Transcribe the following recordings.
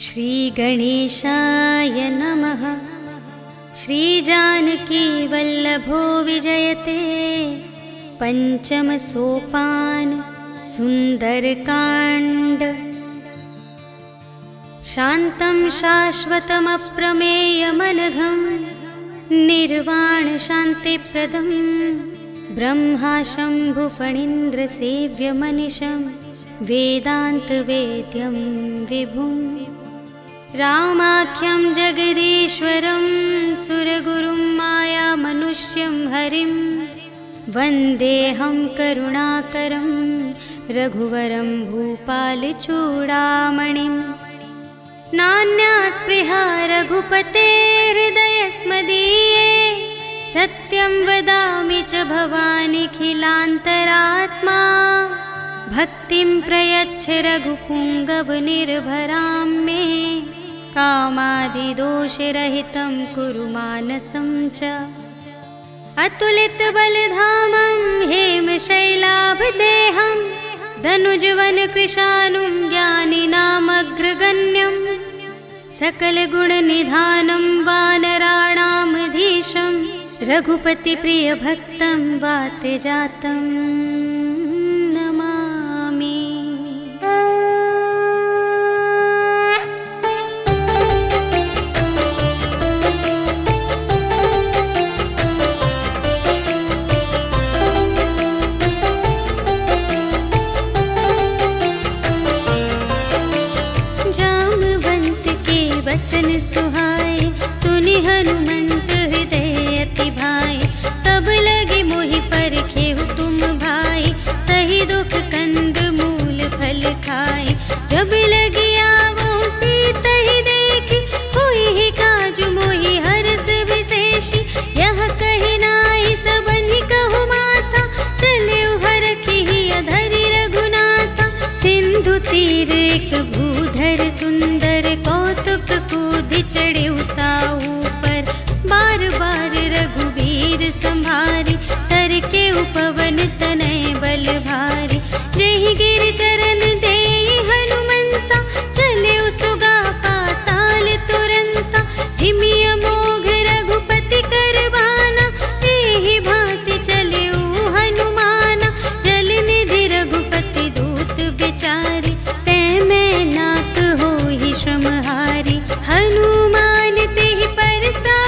श्रीगणेशाय नमः। श्रीजानकीवल्लभो विजयते पञ्चमसोपान सुन्दरकाण्ड। शान्तं शाश्वतमप्रमेयमनघं निर्वाणशान्तिप्रदं ब्रह्मा शम्भुफणीन्द्रसेव्यमनिशं वेदान्तवेद्यं विभुं। रामाख्यं जगदीश्वरं सुरगुरुं मायामनुष्यं हरिं वन्देऽहं करुणाकरं रघुवरं भूपालचूडामणिं। नान्या स्पृहा रघुपते हृदयस्मदीये सत्यं वदामि च भवानिखिलान्तरात्मा। भक्तिं प्रयच्छ रघुपुङ्गवनिर्भरां मे कामादिदोषरहितं कुरु मानसं च। अतुलितबलधामं हेमशैलाभदेहं धनुजवनकृशानुं ज्ञानिनामग्रगण्यं सकलगुणनिधानं वानराणामधीशं रघुपतिप्रियभक्तं वातजातं नमामि। वचन सुहाए सुनि हनुमंत हृदय अति भाई। तब लगे मोहि परखेहु तुम भाई सही दुख कंद मूल फल खाए। जब लगी आवो सीत ही देखी होई ही काज मोहि हरस विशेषी। यह कही नाई सबनि कहु माथा चले हरखी अधरि रघुनाथा। सिंधु तीर एक भूधर सुंदर कौतुक कूदि चढ़े उताऊ पर। बार बार रघुबीर संभारी तर के उपवन तनय बल भारी। जेहि गिर चरण देहि हनुमंता चले सुगा पाताल तुरंता। जिमि अमोघ रघुपति करबाना एहि भांति चले हनुमाना। जल निधि रघुपति दूत बिचारी तै मैं नाथ होहि श्रमहारी। हनुमान तेहि परसा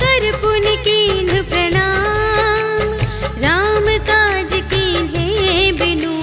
कर पुनि कीन्ह प्रणाम। राम काज कीन्हे बिनु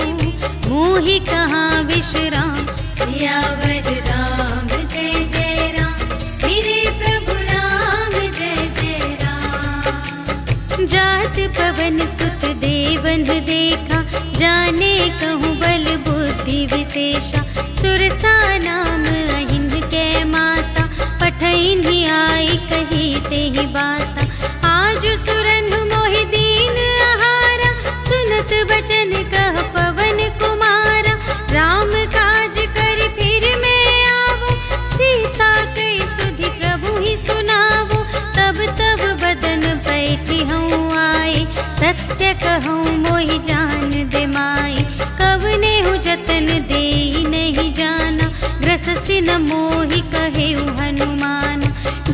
मोहि कहाँ विश्राम। सियावर राम जय जय राम मेरे प्रभु राम जय जय राम। जात पवन सुत देवन देखा जाने कहूँ बल बुद्धि विशेषा। सुरसा नाम अहिन के माता पठइन आई कही तेहि बाता। आज सुरन मोहि दीन आहारा सुनत बचन कह पवन कुमारा। राम काज करि फिर मैं आवो सीता कई सुधि प्रभु ही सुनावो। तब तब बदन पैठी हूँ आए सत्य कहूँ मोहि जान दे माई। कवने हूँ जतन देहि नहीं जाना ग्रससि न मोहि कहेउ हनुमान।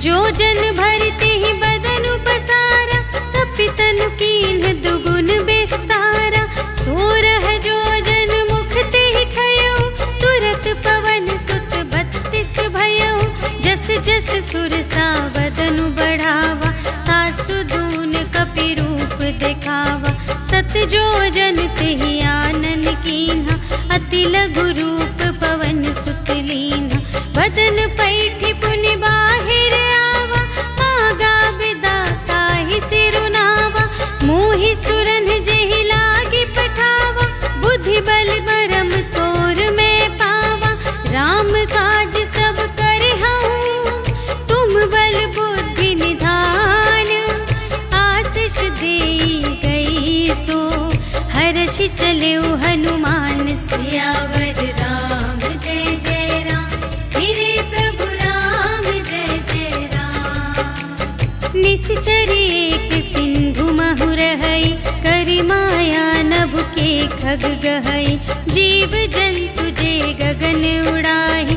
जो जन भरते ही बदन पसारा तपि तनु कीन्ह दुगुन विस्तारा। सोरह जो जन मुख तेहि खयउ तुरत पवन सुत 32 भयउ। जस जस सुरसा बदनु बढ़ावा तासु दून कपि रूप दिखावा। सत जो जन तेहि आनन कीन्हा अति लघु रूप पवन सुत लीन्हा। बदन पैठी पुनि बाहिर आवा आगा विदाता ही सिरुनावा। मोहि सुरन जेहि लागी पठावा बुद्धि बल बरम तोर में पावा। राम काज सब करहूँ तुम बल बुद्धि निधान। आशीष देई गई सो हर्षि चले हनुमान। सियावर राम जय जय राम मेरे प्रभु राम जय जय राम। निश्चरी एक सिंधु महु रहई करि माया नभ के खग गहई। जीव जंतु जे गगन उड़ाही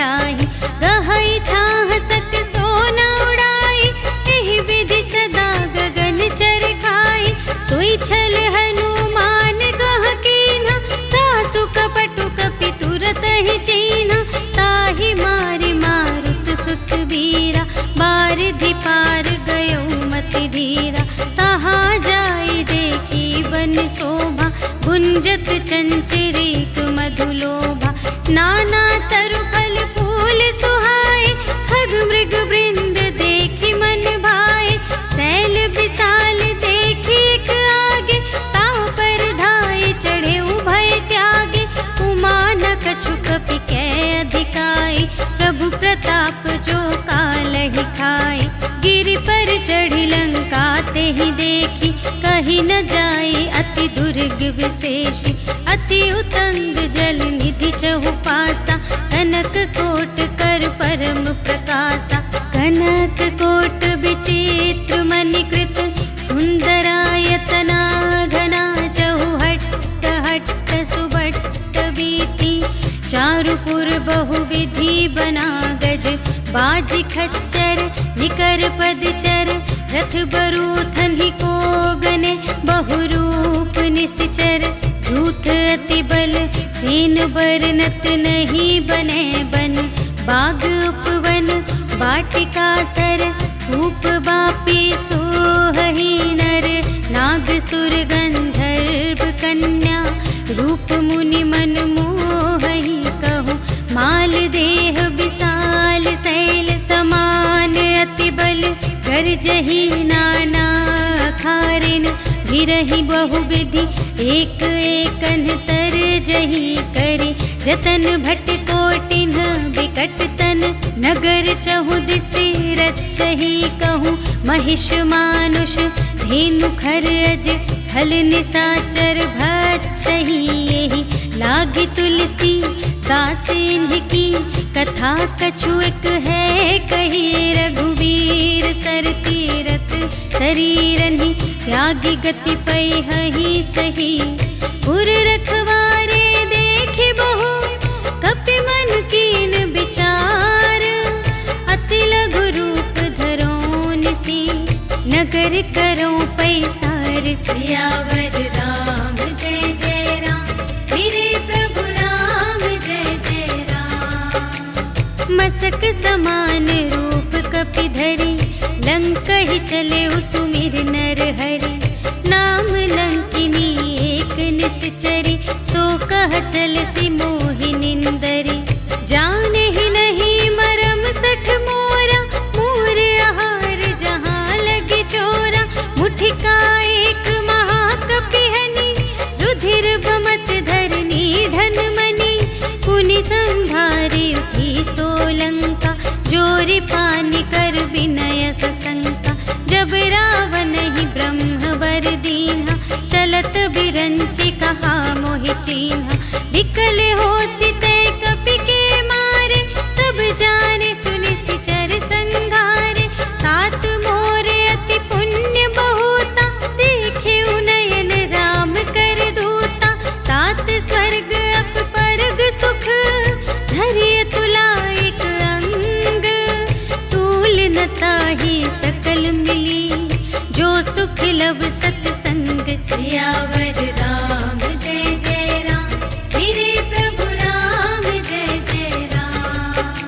छाही, गहई छाह सत सोना उड़ाई, एहि विधि सदा गगन चर खाई। सोई छल हनुमान गह कीन्हा, तासु कपटु कपि तुरत ही चीन्हा। ताहि मारि मारुत सुत वीरा, बारिधि पार गयो मति धीरा। तहाँ जाई देखी वन शोभा, गुंजत चंचरीक मधुलोभा। नाना तरु फल फूल सुहाए, खग मृग वृंद देखी मन भाए। सैल विशाल देखी एक आगे, ताव पर धाये चढ़े उभय त्यागे। उमा न कछु कपि कै अधिकाई, प्रभु प्रताप जो कालहि खाए। गिरि पर चढ़ी लंका तेहि देखी, कही न जाई अति दुर्ग विशेषी। अति उतंग जल निधि चहुपासा, कनक कोट कर परम प्रकाशा। कनक कोट विचित्र मणिकृत, सुंदरायतना घना। चहुहट्ट हट्ट सुभट्ट बीती, चारुपुर बहुविधि बना गज। बाज खच्चर निकर पदचर, रथ बरूथन ही को गने। बहुरूप निश्चर झूठ अति बल, सेन बरनत नहीं बने बन। बाग उपवन वाटिका सर, रूप बापी सोहहि नर। नाग सुर गंधर्व कन्या, रूप मुनि मन मोहहि कहूँ। माल देह विशाल शैल समान, अति बल गर्जहि नाना खारिन। गिरहि बहुविधि एक एकन तरजहि करि। जतन भट कोटिन्ह विकट तन, नगर चहुदिसि रचहि कहूँ। महिष मानुष धेनु खर अज, खल निसाचर भक्षहि एहि। लागी तुलसी दास इन्हकी, कथा कछु एक है कही। रघुवीर सर तीरथ शरीरहि, त्यागी गति पैहि सही। पुर रखवारे देखि बहु, कपि मन कीन विचार। अति लघु रूप धरों निसी, नगर करों पैसार। सियावर राम जय जय राम, मेरे प्रभु राम जय जय राम। मसक समान रूप कपि धरि, लंकहि चले सुमिर नर हरि। नाम लंकिनी एक निश्चरी, सो कह चलसि मोहि निंदरी। जाने ही नहीं मरम सठ मोरा, मोर आहार जहाँ लगे चोरा। मुठिका एक महाकपिहनि, रुधिर बमत धरनी धन मनि। कुनि संभारी उठी सोलंका, जोरि पानि कर विनय सशंका। जब रावण ही ब्रह्म वर दीन्हा, चलत बिरंचि कहा मोहि चीन्हा। विकल होसि तै कपि के मारे, तब जाने सुनि सिचर संघारे। तात मोरे अति पुण्य बहुता, देखे उनयन राम कर दूता। तात स्वर्ग अप परग सुख, धरिय तुला एक अंग। तूल न ताहि सकल मिली, जो सुख लव सतसंग। सियावर राम जय जय राम, मेरे प्रभु राम जय जय राम।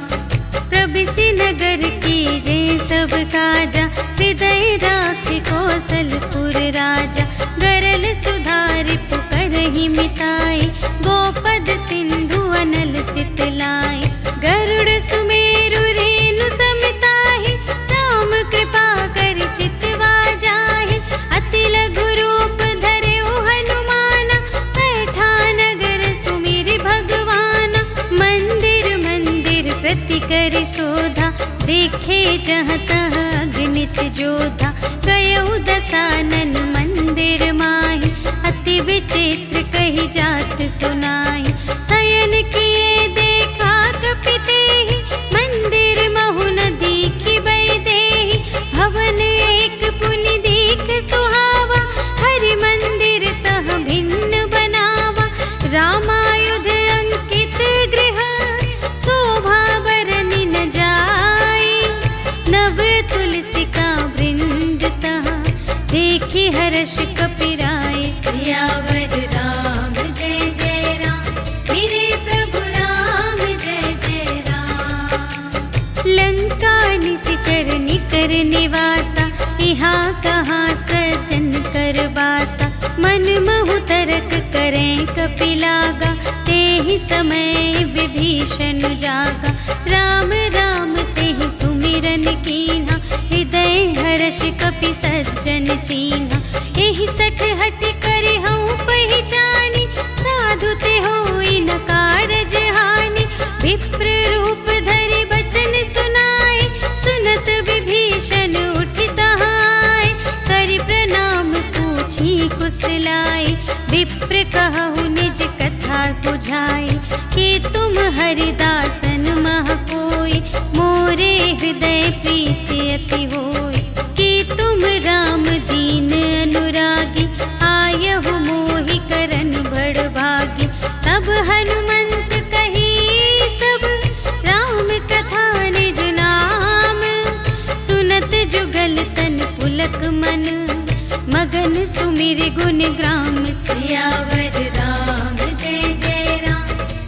प्रबिसि नगर की जय सब काजा, हृदय राखि कौशलपुर राजा। गरल सुधारि पुकारहि मिताई, गोपद सिंधु अनल सितलाई। गरुड़ सुमेरु रेणु समिताहि, राम कृपा कर चितवा जाहि। अति लघु रूप धरेउ हनुमाना, बैठा नगर सुमिरि भगवाना। मंदिर मंदिर प्रति करि शोधा, देखे जहाँ तहाँ अगणित जोधा। गयउ दसानन मंदिर माहि, अति विचित्र कही जात सुनाई। शयन किए देखा कपि तेहि, मंदिर महु न दीखि बै देहि। भवन एक पुनि दीख सुहावा, हरि मंदिर तह भिन्न बनावा। रामायुध अंकित गृह, शोभा यहाँ कहाँ सज्जन कर बासा, मन महु तरक करें कपिलागा। ते ही समय विभीषण जागा, राम राम ते ही सुमिरन कीन्हा। हृदय हर्ष कपि सज्जन चीन्हा, एहि सठ हट करे हऊँ पहिचानी। साधु ते होई न कारज हानि, विप्र रूप धरि बचन सुनाए। सुनत विभीषण उठि तहाय, करि प्रणाम पूछी कुशलाए। विप्र कहु निज कथा बुझाए, कि तुम हरिदासन मह कोई। मोरे हृदय प्रीति अति होई, कि तुम राम दीन अनुरागी। आयहु मोहि करन बड़ भागी, तब हनुमंत कही सब राम कथा निज नाम। सुनत जुगल तन पुलक मन, मगन सुमिर गुण ग्राम। सियावर राम जय जय राम,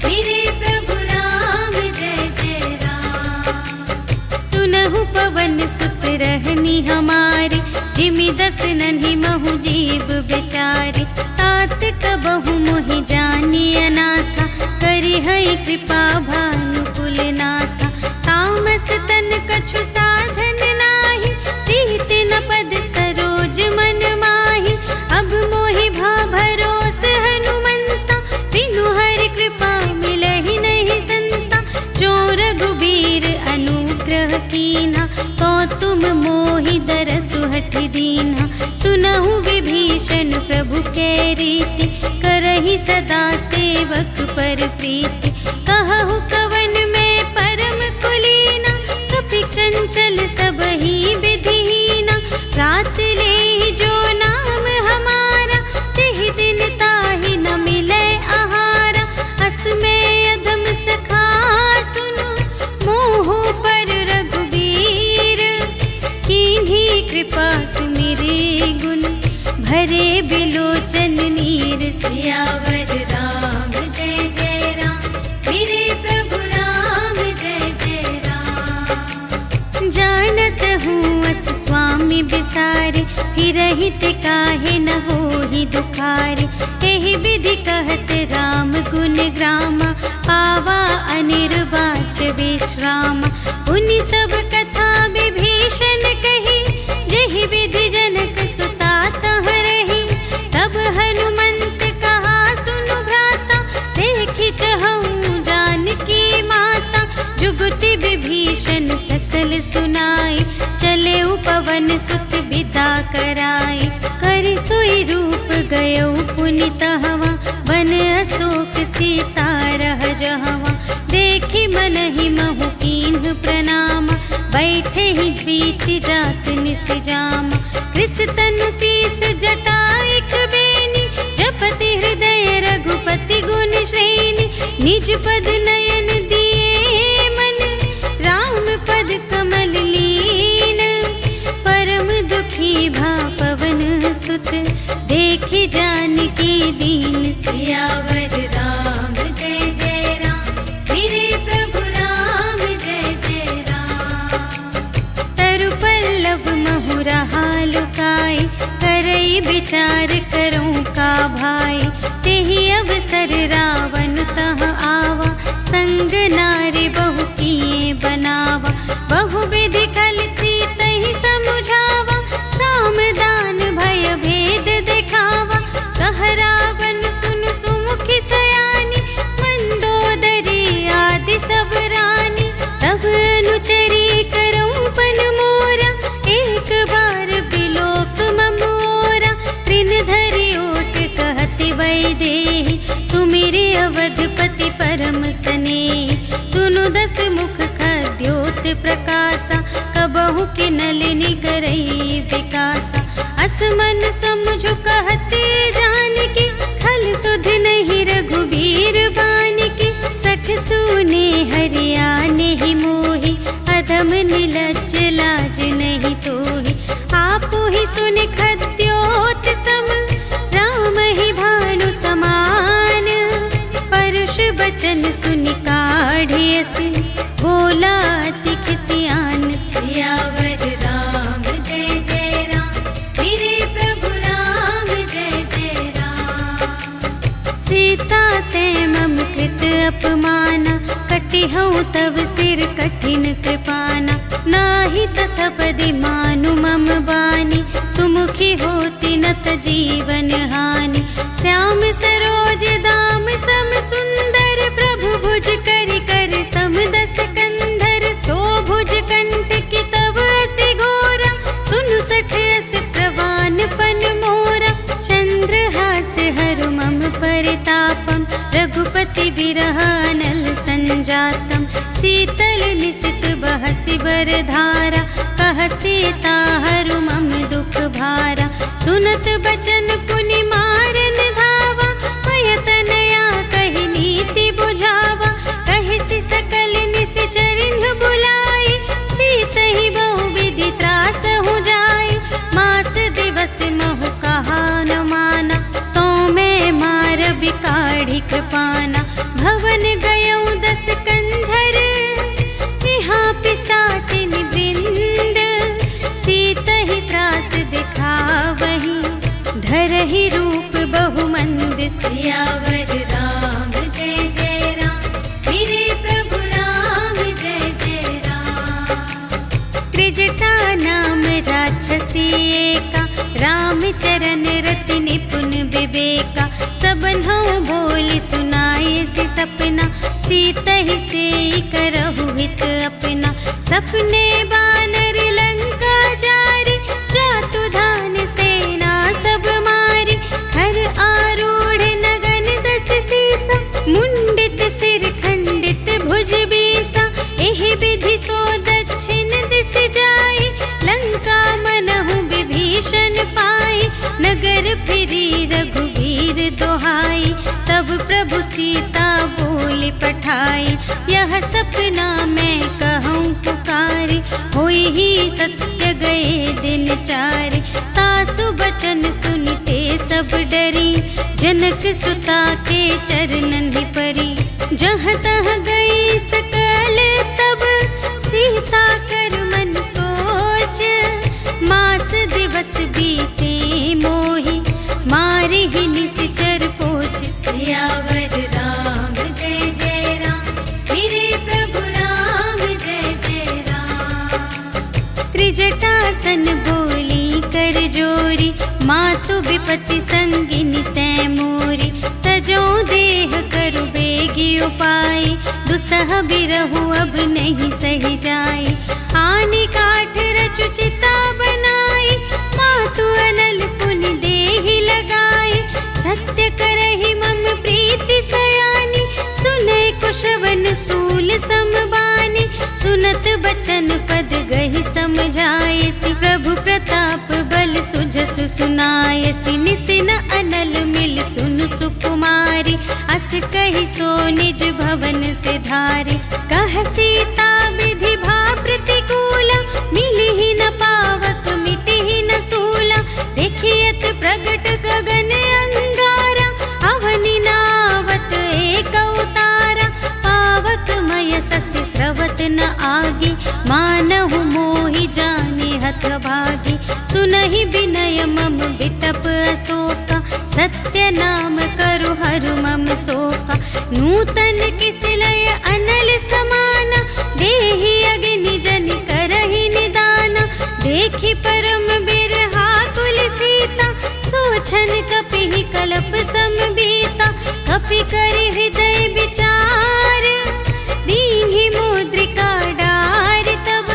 मेरे प्रभु राम जय जय राम। सुनहु पवन सुत रहनी हमारी, जिमि दस नन्हि महु जीव बिचारे। तात कबहु मोहि जानी अनाथा, करि हई कृपा भानुकुल नाथा। तामस तन कछु साधन नाही, प्रीति न पद सरोज मन माही। अब मोहि भा भरोस हनुमंता, बिनु हरि कृपा मिलहि नहीं संता। जो रघुबीर अनुग्रह कीन्हा, तो तुम मोहि दरसु हठि दीन्हा। सुनहु विभीषण प्रभु कै रीति, करहि सदा सेवक पर प्रीति। कहु कवन में परम कुलीना, कपि चंचल सबहि विधिहीना। प्रात लेहि जो नाम हमारा, तेहि दिन ताहि न मिलै आहारा। अस में अधम सखा सुनो, मोह पर रघुबीर। कीन्ही कृपा सुमिरि गुण, भरे बिलोचन नीर। सियावर राम जय जय राम, मेरे प्रभु राम जय जय राम। जानत हूँ अस स्वामी बिसारे, फिरहित काहे न होहि दुखारे। एहि विधि कहत राम गुण ग्रामा, पावा अनिर्वाच विश्रामा। उनि सब कथा विभीषण कही, जेहि विधि जनक सुता तह रही। तब हनुमंत कहा सुनु भ्राता, देखि चहऊँ जानकी माता। जुगति विभीषण सकल सुनाई, चले पवन सुत विदा कराई। करि सोई रूप गयौ पुनि तहवा, बन अशोक सीता रह जहवा। देखि मनहि महु कीन्ह प्रणामा, बैठे ही प्रीति जात निस जामा। कृस तनु शीस जटाइक बेनी, जपति हृदय रघुपति गुण श्रेणी। निज पद नयन दिए मन, राम पद कमल लीन। परम दुखी भा पवन सुत, देखि जानकी दीन। सियावर राम जय जय राम, मेरे प्रभु राम जय जय राम। तरु पल्लव महु रहा लुकाई, करई विचार करूँ का भाई। तेहि अवसर रावण तह आवा, संग नारी बहु किए बनावा। बहु विधि खल सीतहि समुझावा, सामदान भय भेद दिखावा। कह रावण सुनु सुमुखि सयानी, मंदोदरी आदि सब रानी। तब अनुचरी करऊँ पन मोरा, एक बार बिलोक ममोरा। त्रिन धरि ओट कहति वैदेही, सुमिरि अवधपति परम स्नेही। सुनु दस मुख खद्योत प्रकाशा, कबहु कि नलिनी करई विकासा। असमन समझु कहते जानकी, खल सुध नहीं रघुबीर बानिकी। सठ सुने हरियाने ही मोहि, अधम निलज्ज लाज नहीं तोहि। आपु ही सुनि खद्योत सम, राम ही भानु समान। परुष बचन सुनि काढ़िय से, बोला अति खिसियान। सियावर राम जय जय राम, अपमाना, कटिहउँ तब सिर कठिन कृपाना। नाही त सपदि मानु मम बानी, सुमुखी होती न त जीवन हानि। श्याम सरोज दाम सम सुंदर, प्रभु भुज करि कर सम दस कंधर। सो भुज कंठ की तब असि घोरा, सुनु सठ अस प्रवान पन मोरा। चंद्रहास हरु मम परितापम, रघुपति बिरह अनल संजातम। शीतल निसित बहसि बरधारा, कहसि ताहरु मम दुख भारा। सुनत बचन पुनि मारन धावा, भयतनया कहि नीति बुझावा। कहिसि सकल निश्चरिन बुलाई, सीतहि बहुविधि त्रासहु जाई। मास दिवस महु कहा न माना, तो मैं मार बिकाढ़ी कृपाना। भवन गयउँ दस कंधर, यहाँ पिशाचिन वृंद। सीतहि त्रास दिखावही, धरहि रूप बहुमंद। सियावर राम जय जय राम, मेरे प्रभु राम जय जय राम। त्रिजटा नाम राक्षसी एका, रामचरण रति निपुण विवेका। सबन्हु बोली सुनाए सि सपना, सीतहि सेई करहु हित अपना। सपने बानर लंका जारी, जातु धान सेना सब मारी। खर आरूढ़ नगन दस सीसा, मुंडित सिर खंडित भुज बीसा। एहि विधि सो दक्षिण दिस जाई, लंका मनहु विभीषण पाई। नगर फिरी रघुबीर दोहाई, तब प्रभु सीता बोली पठाई। यह सपना मैं कहूँ पुकारी, होई ही सत्य गए दिन चारि। तासु बचन सुनिते सब डरी, जनक सुता के चरणन ही परी। जहाँ तहाँ गई सकल तब, सीता कर मन सोच। मास दिवस बीते मोहि, मारे ही निश्चर पोच। सियावर राम जय जय राम, मेरे प्रभु राम जय जय राम। त्रिजटासन बोली कर जोरी, मातु विपति संगिनी तै मोरी। तजो देह करु बेगी उपाय, दुसह बिरहु अब नहीं सही जाई। आनि काठ रचु चिता बनाई, मातु अनल पुनि देहि लगाई। सत्य करहि मम प्रीति सयानी, सुनै कुशवन सूल समबानी। सुनत बचन पद गहि समझायसि, प्रभु प्रताप बल सुजसु सुनायसि। निसिन अनल मिल सुनु सुकुमारी, अस कहि सो निज भवन सिधारी। कह सीता विधि भा प्रतिकूला, मिलिहि न पावक मिटिहि न सूला। देखियत प्रगट गगन अंगारा, अवनि नावत एक उतारा। पावक मय ससि स्रवत न आगे, मानहु मोहि जाने हथ भागी। सुनहि विनय मम बिटप अशोका, सत्य नाम करु हरु मम शोका। नूतन किसलय अनल समाना, देहि अग्नि जनि करहि निदाना। देखि परम बिरहा कुल सीता, सोछन कपिहि कलप समबीता। कपि करि हृदय विचार, दीन्हि मुद्रिका डार। तब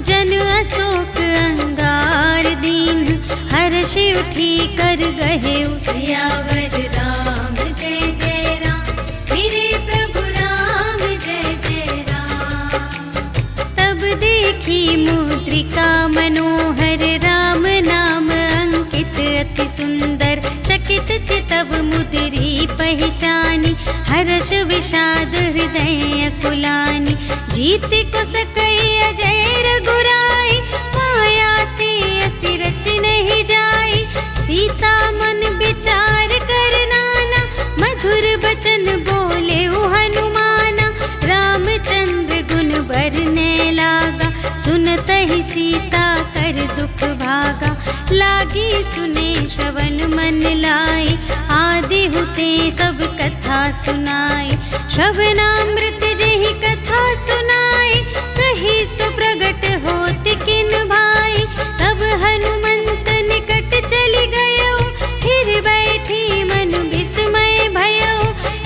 जन अशोक अंगार दीन, हर्षि उठी कर गहे। सियावर राम जय जय राम, मेरे प्रभु राम जय जय राम। तब देखी मुद्रिका मनोहर, राम नाम अंकित अति सुंदर। चकित चितव मुद्री पहचानी, हर्ष विषाद हृदय कुलानी। जीत को सकई अजय रघुराई, माया ते असि रच नहीं जाई। सीता मन विचार कर नाना, मधुर बचन बोले हनुमाना। रामचंद्र गुण बरने लागा, सुनत ही सीता कर दुख भागा। लागी सुने श्रवण मन लाए, आदि हुते सब कथा सुनाए। श्रवणामृत जेहि कथा सुनाए, कही सुप्रगट होत किन भाई। तब हनुमंत निकट चली गयो, फिर बैठी मन विस्मय भयो।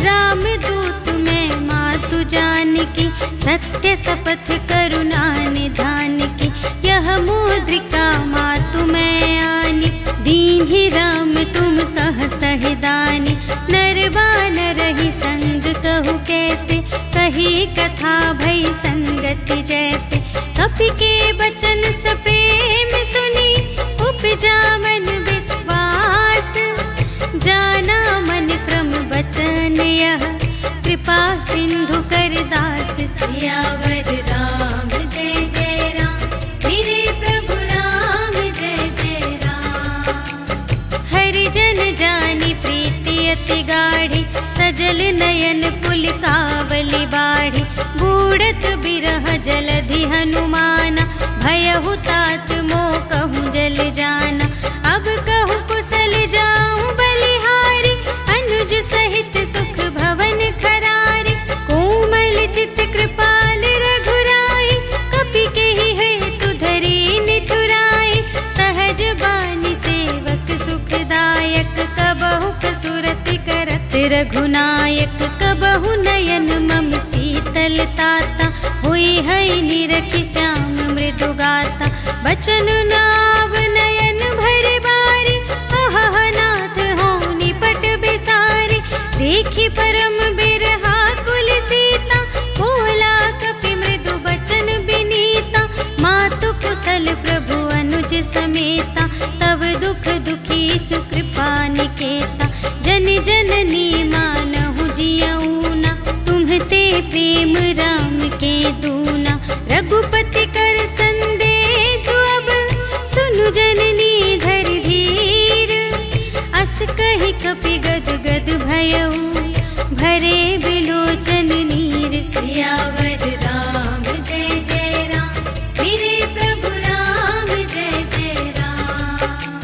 राम दूत मैं मातु जानकी, सत्य शपथ करुणा निधान की। यह मुद्रिका मातु मैं आनी, दीन्हि राम तुम कह सहिदानी। नर बानर ही संग कहु कैसे, कही कथा भई संगति जैसे। कपि के बचन सप्रेम सुनी, उपजा मन विश्वास। जाना मन क्रम बचन यह, कृपा सिंधु कर दास। सियावर राम जय जय राम, मेरे प्रभु राम जय जय राम। हरि जन जानी प्रीति अति गाढ़ी, सजल नयन पुलकावली बाढ़ी। बूढ़त बिरह जलधि हनुमाना, भयहु तात मोह कहूँ जल जाना। अब कहूँ कुशल जाऊँ बलिहारी, अनुज सहित सुख भवन खरारी। कोमल चित कृपाल रघुराई, कपि केहि हेतु धरि निठुराई। सहज बानी सेवक सुखदायक, कबहु कसुरति करत रघुनायक। कबहु नयन मम शीतल ताता, हुई है निरखि श्याम मृदु गाता। बचन नाव नयन भर बारी, अहह नाथ हो निपट बिसारी। देखी परम बिरहा कुल सीता, बोला कपि मृदु बचन बिनीता। मातु कुशल प्रभु अनुज समेता, तब दुख दुखी सुकृपा निकेता। जन जननी मानहु जियऊना, तुम्हते प्रेम राम के दूना। रघुपति कर संदेश अब, सुनु जननी धर धीर। अस कहि कपि गद गद भयऊ, भरे बिलोचन नीर। सियावर राम जय जय राम, मेरे प्रभु राम जय जय राम।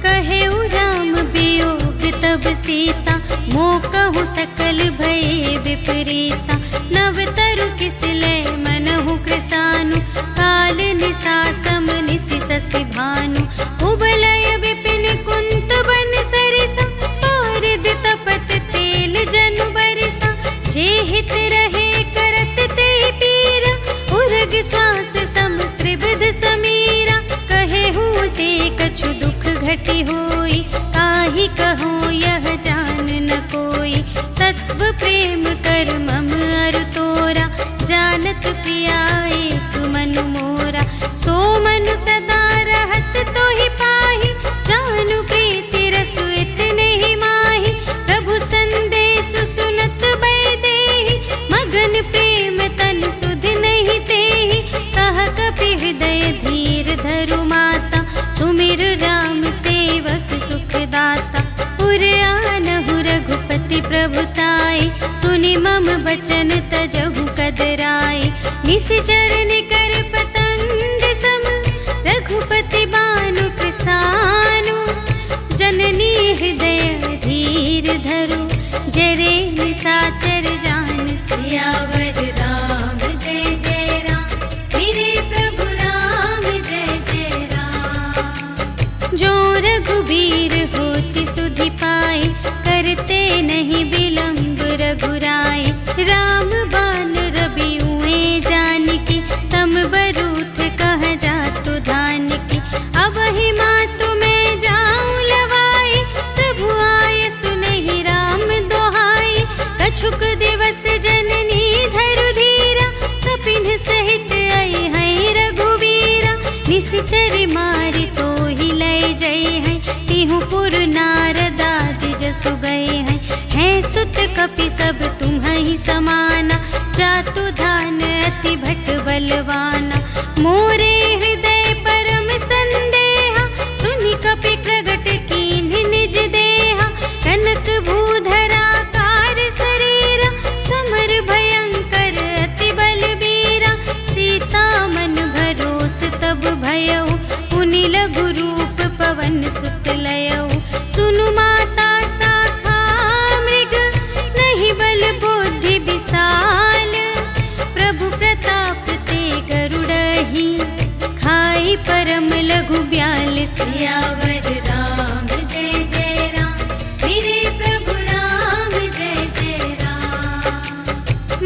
कहेउ राम वियोग तब सीता, मोह कहूँ सकल भये विपरीता। नव तरु किसलय मनहु कृसानु, काल निसा सम निसि शशि भानु। उबलय विपिन कुंत बन सरिसा, पारद तपत तेल जनु बरसा। जे हित रहे करत ते पीरा, उरग श्वास सम त्रिविध समीरा। कहेहु ते कछु दुख घटी होई, काहि कहूँ यह जान न कोई। तत्व प्रेम कर मम अरु तोरा, जानत प्रिया एक मनु मोरा। सो मनु सदा रहत तोहि पाहि, जानु प्रीति रसु इतने ही माहि। प्रभु संदेश सुनत बैदेहि, मगन प्रेम तन सुध नहीं तेहि। कह कपि हृदय धीर धरु माता, सुमिर राम सेवक सुखदाता। उर आनहु रघुपति प्रभुताई, सुनि मम बचन तजहु कदराई। निश्चर निकर पतंग सम, रघुपति बानु प्रसानु। जननी हृदय धीर धरु, जरे निसाचर जान। सियावर राम जय जय राम, मेरे प्रभु राम जय जय राम। जो रघुबीर होति सुधि पाई, करते नहीं विलंब रघुराई। राम बान रवि उए जानकी, तम बरूथ कह जातु धानकी। अब ही मातु मैं जाऊं लवाई, प्रभु आय सुनहि राम दोहाई। कछुक दिवस जननी धरु धीरा, कपिन सहित आई है रघुवीरा। निश्चर मारि तोहि लय जय है, तिहु पुर नारदादि जसु गए हैं। है सुत कपि सब तुम्हि समाना, जातु धान अति भट बलवाना। मोरे हृदय परम संदेहा, सुनि कपि प्रगट कीन्हि निज देहा। कनक भूधरा कार शरीरा, समर भयंकर अति बलबीरा। सीता मन भरोस तब भयउ, पुनि लघु रूप पवन सुत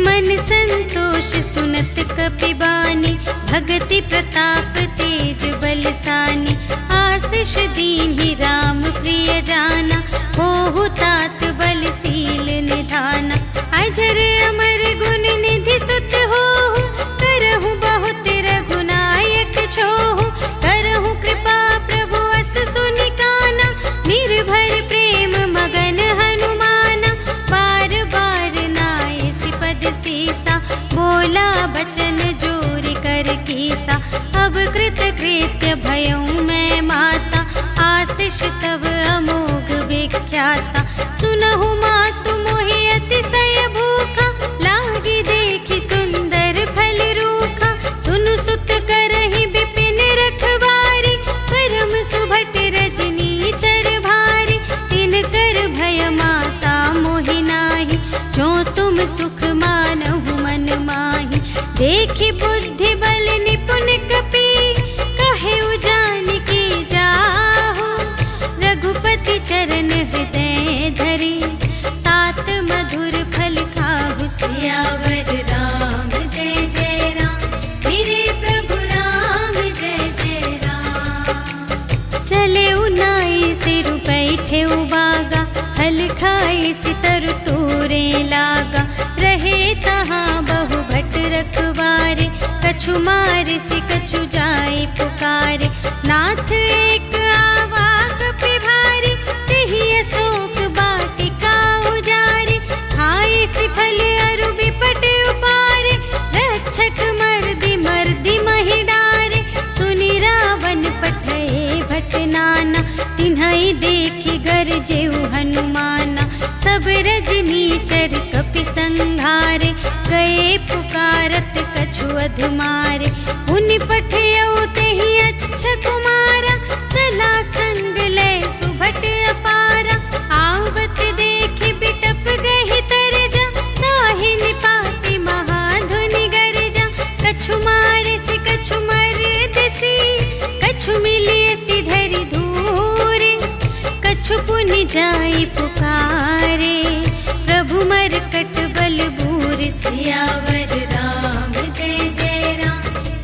मन संतोष सुनत कपि बानी, भगति प्रताप तेज बलसानी। आशीष दीन्हि राम प्रिय जाना, होहु तात बलशील निधाना। अजर अमर गुण निधि सुत होहु, करहु बहुत रघुनायक छोहु। करहु कृपा प्रभु अस सुनि काना, निर्भर प्रेम मगन हनुमाना। बार बार नाए सिपद सीसा, बोला बचन जोर कर कीसा। अब कृत कृत्य भयउ मैं माता, आशीष तव अमोघ विख्याता। सुनहु मातु मोहि अतिशय भूखा, लागी देखि सुंदर फल रूखा। सुनु सुत करहि विपिन रखवारी, परम सुभट रजनी चर भारी। तिनकर भय माता मोहि नाही, जो तुम सुख मानहु मन माही। देखि बुद्धि बल निपुण कपि, कहेउ जानकी जाहु। रघुपति चरण हृदय धरि, तात मधुर फल खाहु। सियावर राम जय जय राम, मेरे प्रभु राम जय जय राम। चले नाई सिर बैठे बागा, हल खाए सितर तोरे लागा। रहे तहाँ बहु भट रखवारे, कछु मारे सि कछु जाए पुकारे। नाथ एक आवा कपि भारी, तेहि अशोक वाटिका उजारी। खाए सि फल अरु बिपट उपारे, रक्षक मर्दि मर्दि महि डारे। सुनि रावण पठए भट नाना, तिन्हइ देखि गरजेउ हनुमाना। सब रजनीचर कपि संघारे, गए पुकारत कछु अधमारे। मुनि पठयउ तेहि अच्छा कुमारा, चला संग लय सुभट अपारा। आवत देखि बिटप गहि तरजा, ताहि निपाति महाधुनि गरजा। कछु मारे सि कछु मरदसि, कछु मिलिए सि धरि धूरे। कछु पुनि जाई पुकारे, प्रभु मरकट बल बूर। सियावर राम जय जय राम,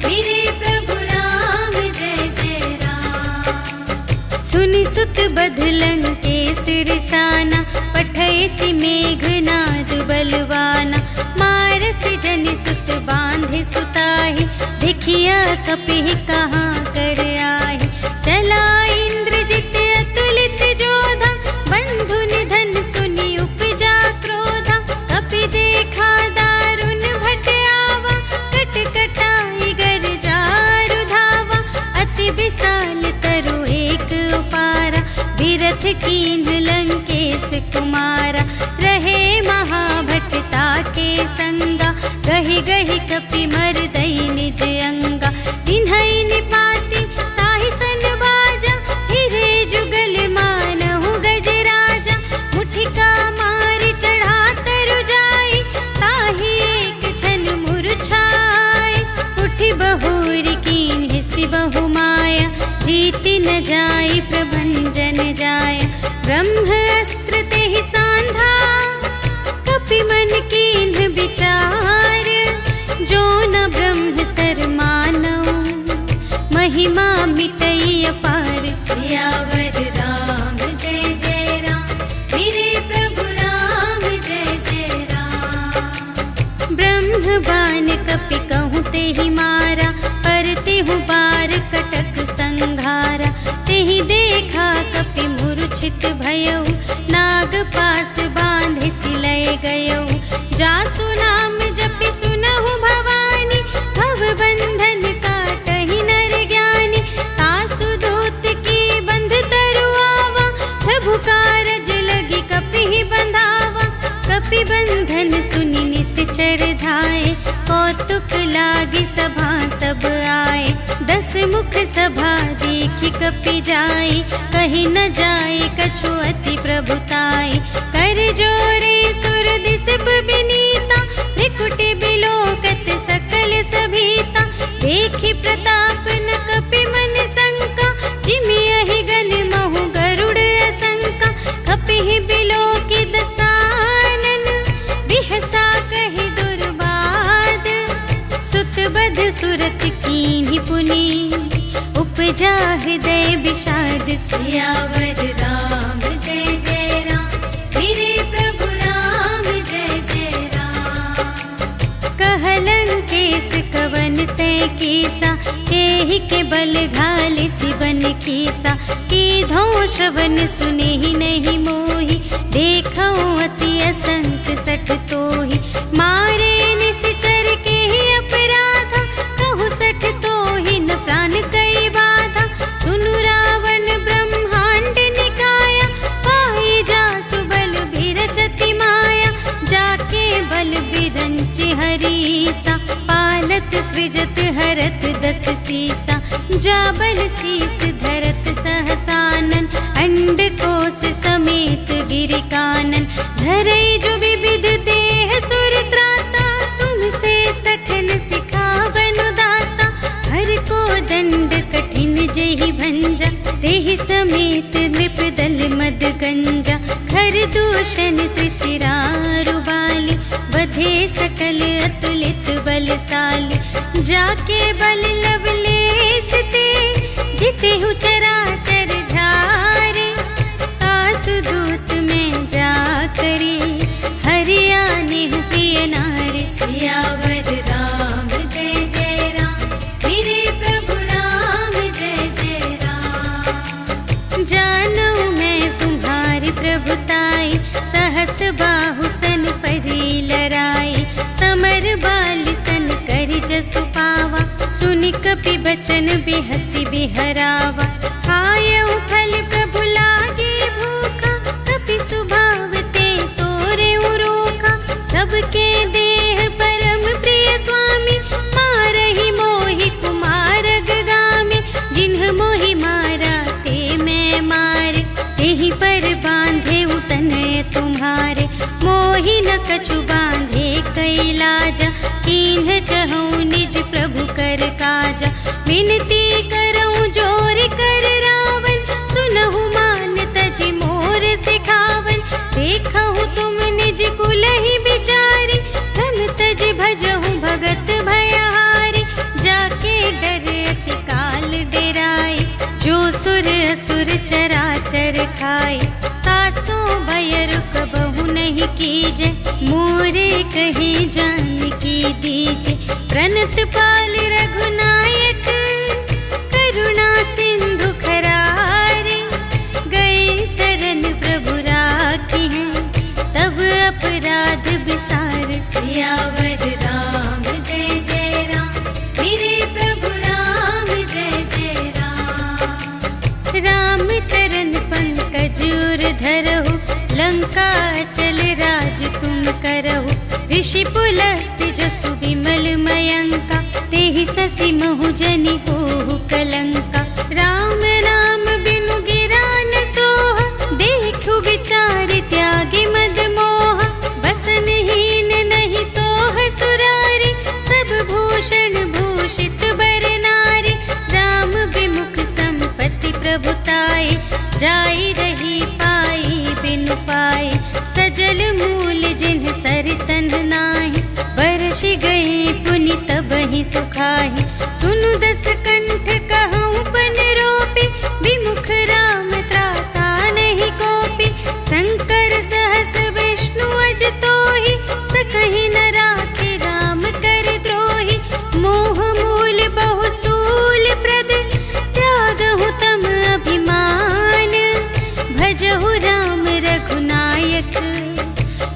मेरे प्रभु राम जय जय राम। सुनि सुत बधलन केसर साना, पठय सि मेघनाद बलवाना। मारस जनि सुत बांधे सुताहि, देखिया कपिहि कहाँ कर आहि। चला इंद्रजित अतुलित जोधा, बंधु निधन सुनि उपजा क्रोधा। कपि देखा दारुण भट आवा, कट कटाई गर जारु धावा। अति विशाल तरु एक उपारा, विरथ कीन्ह लंकेश कुमारा। रहे महाभटता के संगा, गहि गहि कपि मरदई निज अंगा। तिन्हइ निपाति ताहि सन बाजा, हिरे जुगल मानहु गजराजा। मुठिका मारि चढ़ा तरु जाई, ताहि एक छन मूर्छाई। उठि बहुरी कीन्हि सि बहु माया, जीति न जाई प्रभंजन जाया। ब्रह्म अस्त्र तेहि सांधा, कपि मन कीन्ह विचार। जो न ब्रह्म सर मानऊ, महिमा मिटई अपार। सियावर राम जय जय राम, मेरे प्रभु राम जय जय राम। ब्रह्म बान कपि कहूँ तेहि मारा, पर तेहु बार कटक संघारा। तेहि देखा कपि मूर्छित भयउ, नाग पास बांधे सिलय गयउ। जासु नाम जपि सुनहु भवानी, भव बंधन काटहि नर ज्ञानी। तासु दूत की बंध तरु आवा, प्रभु कारज लगी कपिहि बंधावा। कपि बंधन सुनि निश्चर धाये, कौतुक लागी सभा सब आए। 10 मुख सभा देखि कपि जाई, कहि न जाए कछु अति प्रभुताई। कर जोरे सुर दिसप बिनीता, त्रिकुटि बिलोकत सकल सभीता। देखि प्रताप न कपि मन शंका, जिमि अहि गन महु गरुड़ असंका। कपिहि बिलोकि दसानन, बिहसा कहि दुर्बल बध सुरत कीन्ही पुनि उपजा हृदय विषाद सियावर राम जय जय राम मेरे प्रभु राम जय जय राम। कहलन केस कवन तय कीसा केहि के बल घाले सिबन कीसा कीधो श्रवण सुने ही नहीं मोहि देखो अति असंख सठ तोहि मारे निश्चर के ही अपराधा कहु सठ तोहि न प्राण कई बाधा सुनु रावण ब्रह्मांड निकाया पाई जा सुबल बिरचति माया जाके बल बिरंच हरीसा पालत सृजत हरत दस सीसा जाबल शीस धरत सहसानन अंड कोश समेत गिरि कानन धरई जो विविध देह सुर त्राता तुमसे सठन सिखावन दाता हर को दंड कठिन जेहि भंजा तेहि समेत नृप दल मद गंजा खर दूषण त्रिशिरारु बाली बधे सकल अतुलित बलशाली जाके बल लवलेस ते जितेहु चराचर झारे आसु दूत में जा करी हरियाणे प्रिय नारी सियावर राम जय जय राम मेरे प्रभु राम जय जय राम। जानो मैं तुम्हारी प्रभुताई सहस बाहु सन परी लराई समर बाल सन करि जसु पावा सुनि कपि बचन बिहसी बिहरावा खायउ फल प्रभु लागे भूखा कपि सुभाव ते तोरे उरोखा सबके देह परम प्रिय स्वामी मारहि मोहि कुमार गगामी जिन्ह मोहि मारा ते मैं मारे तेहि पर बांधे उतनय तुम्हारे मोहि न कछु बांधे कैलाजा कीन्ह चहु निज प्रभु कर काजा विनती करऊं जोर कर रावण सुनहु मान तजि मोर सिखावन देखहु तुम निज कुल ही बिचारी धन तजि भजहु भगत भयहारी जाके डर अति काल डेराई जो सुर असुर चराचर खाई तासो भय रुक बहु नहीं कीजे मोरे कही जान की दीजे प्रणत पाल रघुनायक करुणा सिंधु खरारे गए शरण प्रभु राखी हैं तब अपराध बिसार सियावर राम जय जय राम मेरे प्रभु राम जय जय राम। राम चरण पंकज उर धरहु लंका चल राज तुम करहु ऋषि पुलस्त्य जसु विमल मयंका तेहि ससि महु जनि होहु कलंका राम नाम बिनु गिरा न सोहा देखु विचार त्यागी मद मोहा बसनहीन नहीं सोह सुरारी सब भूषण भूषित बर नारी राम विमुख संपत्ति प्रभुताई जाई रही पाई बिनु पाई सजल मूल जिन्ह सरितन नाही बरषि गए पुनि तबहि सुखाहि सुनु दस कंठ कहूँ पन रोपी विमुख राम त्राता नहीं कोपी शंकर सहस विष्णु अज तोहि सकहि न राखे राम कर द्रोही मोह मूल बहु सूल प्रद त्यागहु तम अभिमान भजहु राम रघुनायक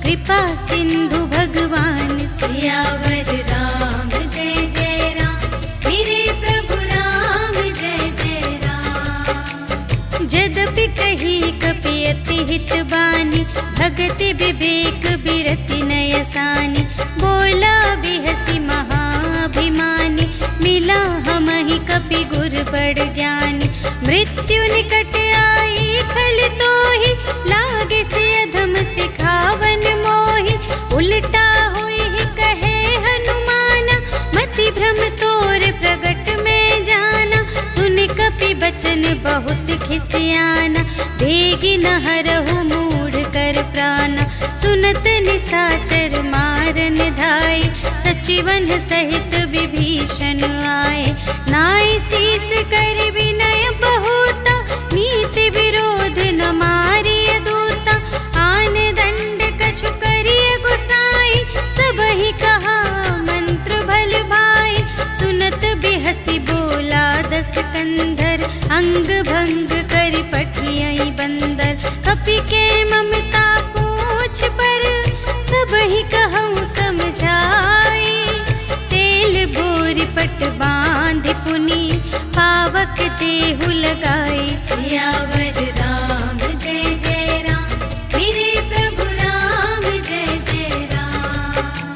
कृपा सिंधु भगवान सियावर राम जय जय राम मेरे प्रभु राम जय जय राम। जदपि कही कपि अति हित बानी भगति विवेक बिरति नयसानी बोला बिहसी महाभिमानी मिला हमहि कपि गुर बड़ ज्ञानी मृत्यु निकट आई खल तोहि लागे से अधम सिखावन मोहि उल्टा हुई ही कहे हनुमाना मति भ्रम तोर प्रगट में जाना सुन कपि बचन बहुत खिसियाना बेगी न हरहु मूढ़ कर प्राणा सुनत निसाचर मारन धाई सुचिवन सहित विभीषण आए, नाय शीस कर विनय बहुता, नीति विरोध न मारिय दूता। आन दंड कछु करिय गुसाई, सबहि कहा मंत्र भल भाई। सुनत बिहसी बोला दस कंधर, अंग भंग करि पठियहि बंदर। कपि के ममता पूछ पर, सबहि कहूँ समझाई। तेल बोरि पट बांध पुनि, पावक देहु लगाई। सियावर राम जय जय राम, मेरे प्रभु राम जय जय राम।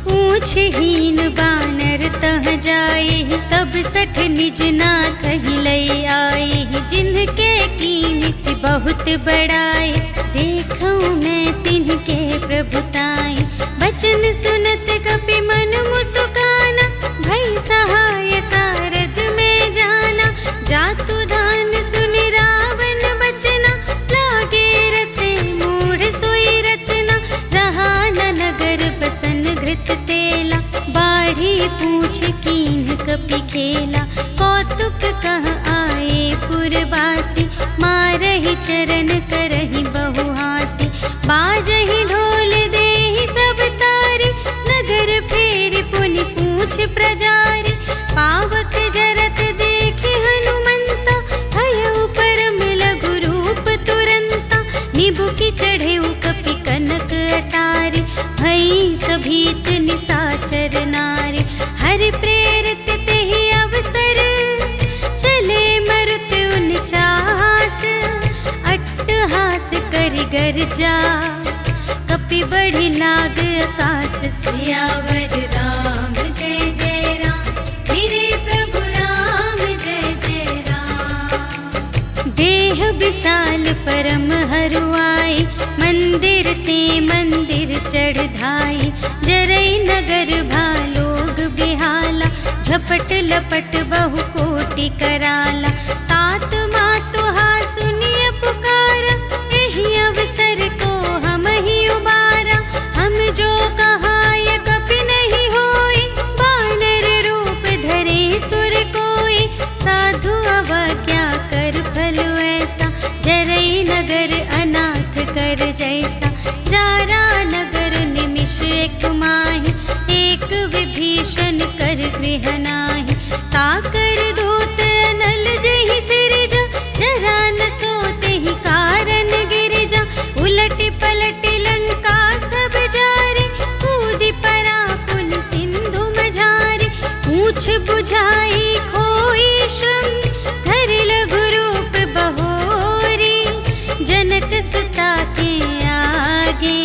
पूछहीन बानर तह जाए, तब सठ निज नाथ ही लई आए। जिनके कीन्ह से बहुत बड़ाए, देखूं मैं तिनके प्रभुताई। बचन सुनत कपि मन मुस्काना, भई सहाय सारद में जाना। जातु दान सुनि रावण बचना, लागे रचे मूढ़ सोई रचना। रहा न नगर बसन घृत तेला, बाढ़ी पूछ कीन्ह कपि खेला। कौतुक कह आए पुरवासी, मारहि चरण करहि बहु हासी। बाजहि ढोल देहि सब तारी, नगर फेरि पुनि पूछ प्रजारी। पावक जरत देखि हनुमंता, भयउ परम लघु रूप तुरंता। निबुकि चढ़ेउ कपि कनक अटारी, भई सभीत निसाचर नारी। हरि प्रेरित तेहि अवसर, चले मरुत उनचास। अट्टहास करि गर्जा, कपि बढ़ि लाग आकाश। सियावर राम जय जय राम, मेरे प्रभु राम जय जय राम। देह विशाल परम हरुआई, मंदिर ते मंदिर चढ़ धाई। जरई नगर भालोग बिहाला, झपट लपट बहु कोटि कराला। तात मातु हा सुनिय पुकारा, एहि अवसर को हम ही उबारा। हम जो कहाय कपि नहीं होई, बानर रूप धरे सुर कोई। साधु अवज्ञा कर फल ऐसा, जरई नगर अनाथ कर जैसा। जारा नगर निमिष एक माहि, एक विभीषण कर गृह नाही। ताकर दूत अनल जहि सिरजा, जरा न सोते ही कारण गिरिजा। उलटि पलटि लंका सब जारे, कूदि परा पुन सिंधु मझारे। पूछ बुझाई खोई श्रम, धरि लघु रूप बहोरी। जनक सुता के आगे,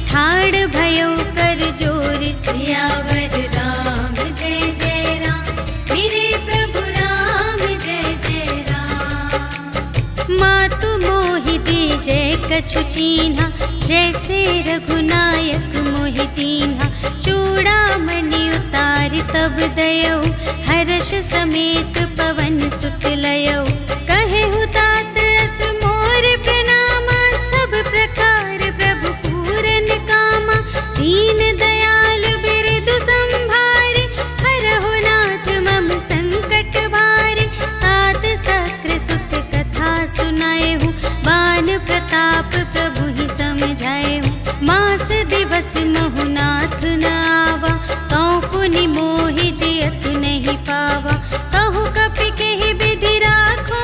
ठाड़ भयउ कर जोरि। सियावर राम जय जय राम, मेरे प्रभु राम जय जय राम। मातु मोहि दीजै कछु चीन्हा, जैसे रघुनायक मोहि दीन्हा। चूड़ामणि उतारि तब दयौ, हर्ष समेत पवन सुत लयौ। कहेहु तात अस मोर प्रणामा, सब प्रकार प्रभु पूरन कामा। दीन दयाल बिरदु संभारे, हरहु नाथ मम संकट भारे। तात सक्र सुत कथा सुनाएहु, बान प्रताप प्रभु ही समझाएहु। मास दिवस महु नाथ न आवा, तौ पुनि मोहि जियत नहीं पावा। कहु कपि केहि विधि राखो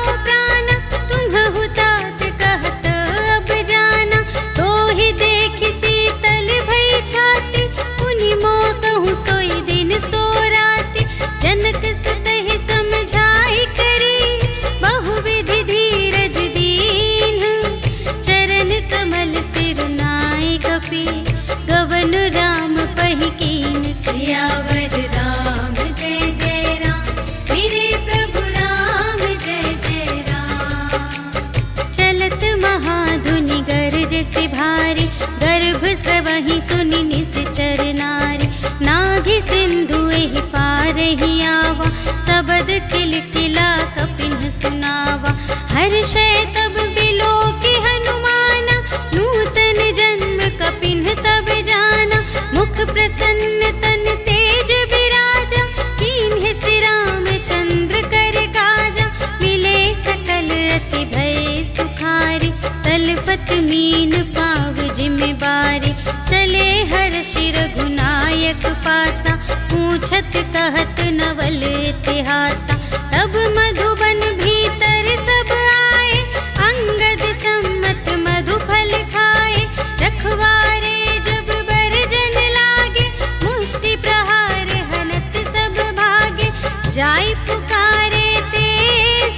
पूछत कहत नवल इतिहासा। तब मधुबन भीतर सब आए, अंगद सम्मत मधुफल खाए। रखवारे जब बरजन लागे, मुष्टि प्रहार हनत सब भागे। जाय पुकारे ते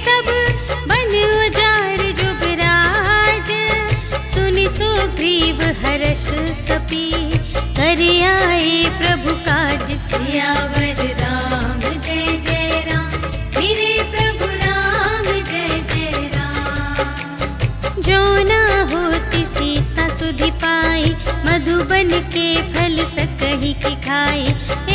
सब बन उजार जुबराज। सुनि सुग्रीव हर्ष कपि, कर आए प्रभु काज। सियावर राम जय जय राम, मेरे प्रभु राम जय जय राम। जो ना होती सीता सुधि पाई, मधुबन के फल सकहि की खाई।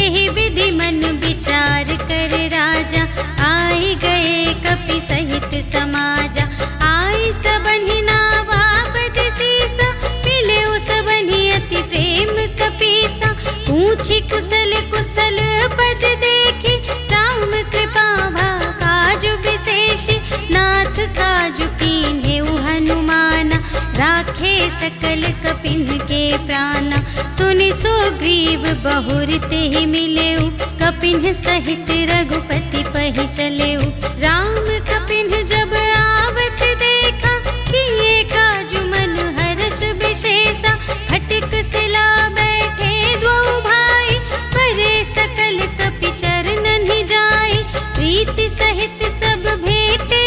एहि विधि मन विचार कर राजा, आए गए कपि सहित समाजा। आई सबनि नावा बद सीसा, मिले सबनि अति प्रेम कपीसा। पूछी कुशल कुशल पद देखी, राम कृपा भा काजु विशेषी। नाथ काजु कीन्हे हनुमाना, राखे सकल कपिन के प्राणा। सुनि सुग्रीव बहुर तेहि मिलेउ, कपिन सहित रघुपति पहि चलेउ। राम कपिन जब आवत देखा, किए काजु मन हर्ष विशेषा। खटिक सिला बैठे द्वौ भाई, परे सकल कपि चरणन ही जाई। प्रीति सहित सब भेटे,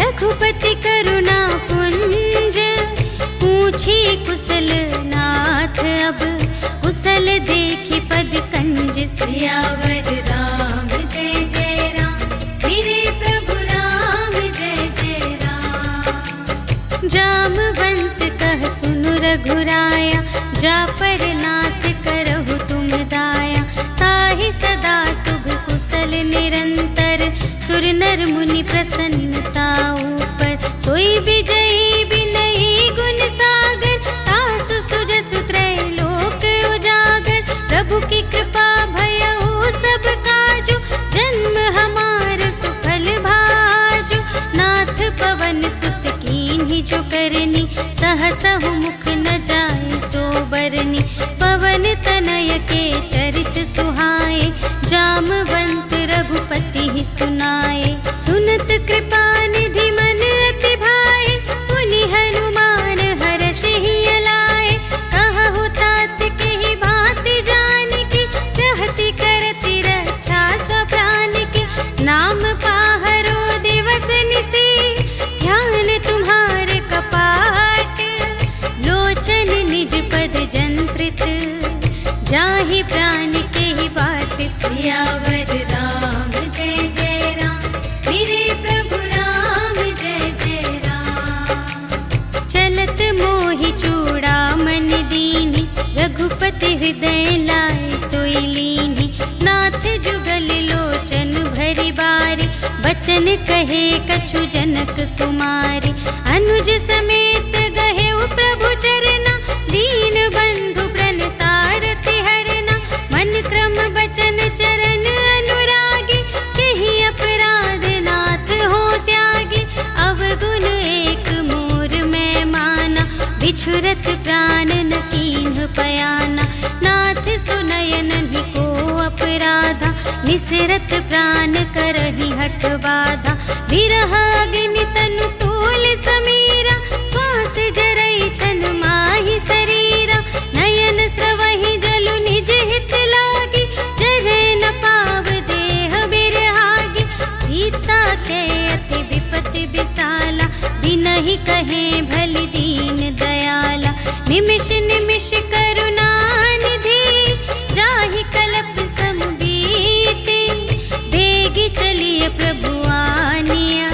रघुपति करुणा पुंज। पूछी कुशल नाथ अब, कुशल देखी पद कंज। सियावर राम जय जय राम, मेरे प्रभु राम जय जय राम। जामवंत कह सुनु रघुराया, जा पर नाथ करहु तुम दाया। ताहि सदा शुभ कुशल निरंतर, सुर नर मुनि प्रसन्नता ऊपर। सोई विजयी विनयी गुण सागर, तासु सुजसु त्रैलोक उजागर। प्रभु की कृपा भयउ सब काजु, जन्म हमार सुफल भाजु। नाथ पवन सुत कीन्ही जो करनी, सहसहु मुख न जाय सो बरनी। पवन तनय के चरित सुहाए, जामवंत रघुपति ही सुनाए। सुनत कृपा निधि मन अति भाए, पुनि हनुमान हर्ष ही अलाए। कहु तात के ही भांति जानकी, रहति करति रक्षा स्वप्राण की। नाम पाहरो दिवस निसी, ध्यान तुम्हारे कपाट। लोचन निज पद जंत्रित, जाहि प्राण के ही बाट। सियावर राम जय जय राम, मेरे प्रभु राम जय जय राम। चलत मोहि चूड़ामन दीन्हि, रघुपति हृदय लाए सोई लीन्हि। नाथ जुगल लोचन भरि बारी, बचन कहे कछु जनक कुमारी। अनुज समेत गहेउ प्रभु चरना, दीन बंधु प्रणतारति हरना। मन क्रम बचन चरण अनुरागी, केहि अपराध नाथ हो त्यागी। अवगुण एक मोर मैं माना, बिछुरत प्राण न कीन्ह पयाना। नाथ सुनयनहि को अपराधा, निसरत प्राण करहि हठ बाधा। विरह अग्नि तनु तूल समीरा, श्वास जरई छन माहि शरीरा। नयन स्रवहि जलु निज हित लागी, जरै न पाव देह बिरहागी। सीता के अति विपति विसाला, बिनहि कहे भलि दीन दयाला। निमिष निमिष करुणा निधि, जाहि कलप सम बीति। बेगी चलिए प्रभु आनिया,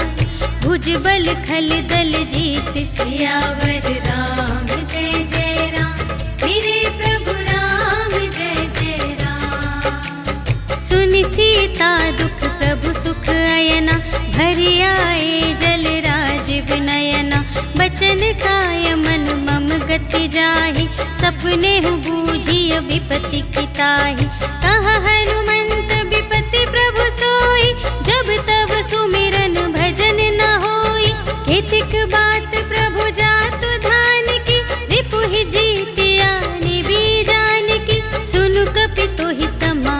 भुजबल खल दल जीत। सियावर राम जय जय राम, मेरे प्रभु राम जय जय राम। सुनि सीता दुख प्रभु सुख अयना, भरि आए जल राज विनयना। बचन काय मन मम गति जाहि, सपने हु बूझिय विपति की ताहि। कहा हनुमंत विपति प्रभु सोई, जब तब सुमिरन भजन न होई। केतिक बात प्रभु जातु धान की, रिपुहि जीतिया निबी जान की। सुनु कपि तोहि समा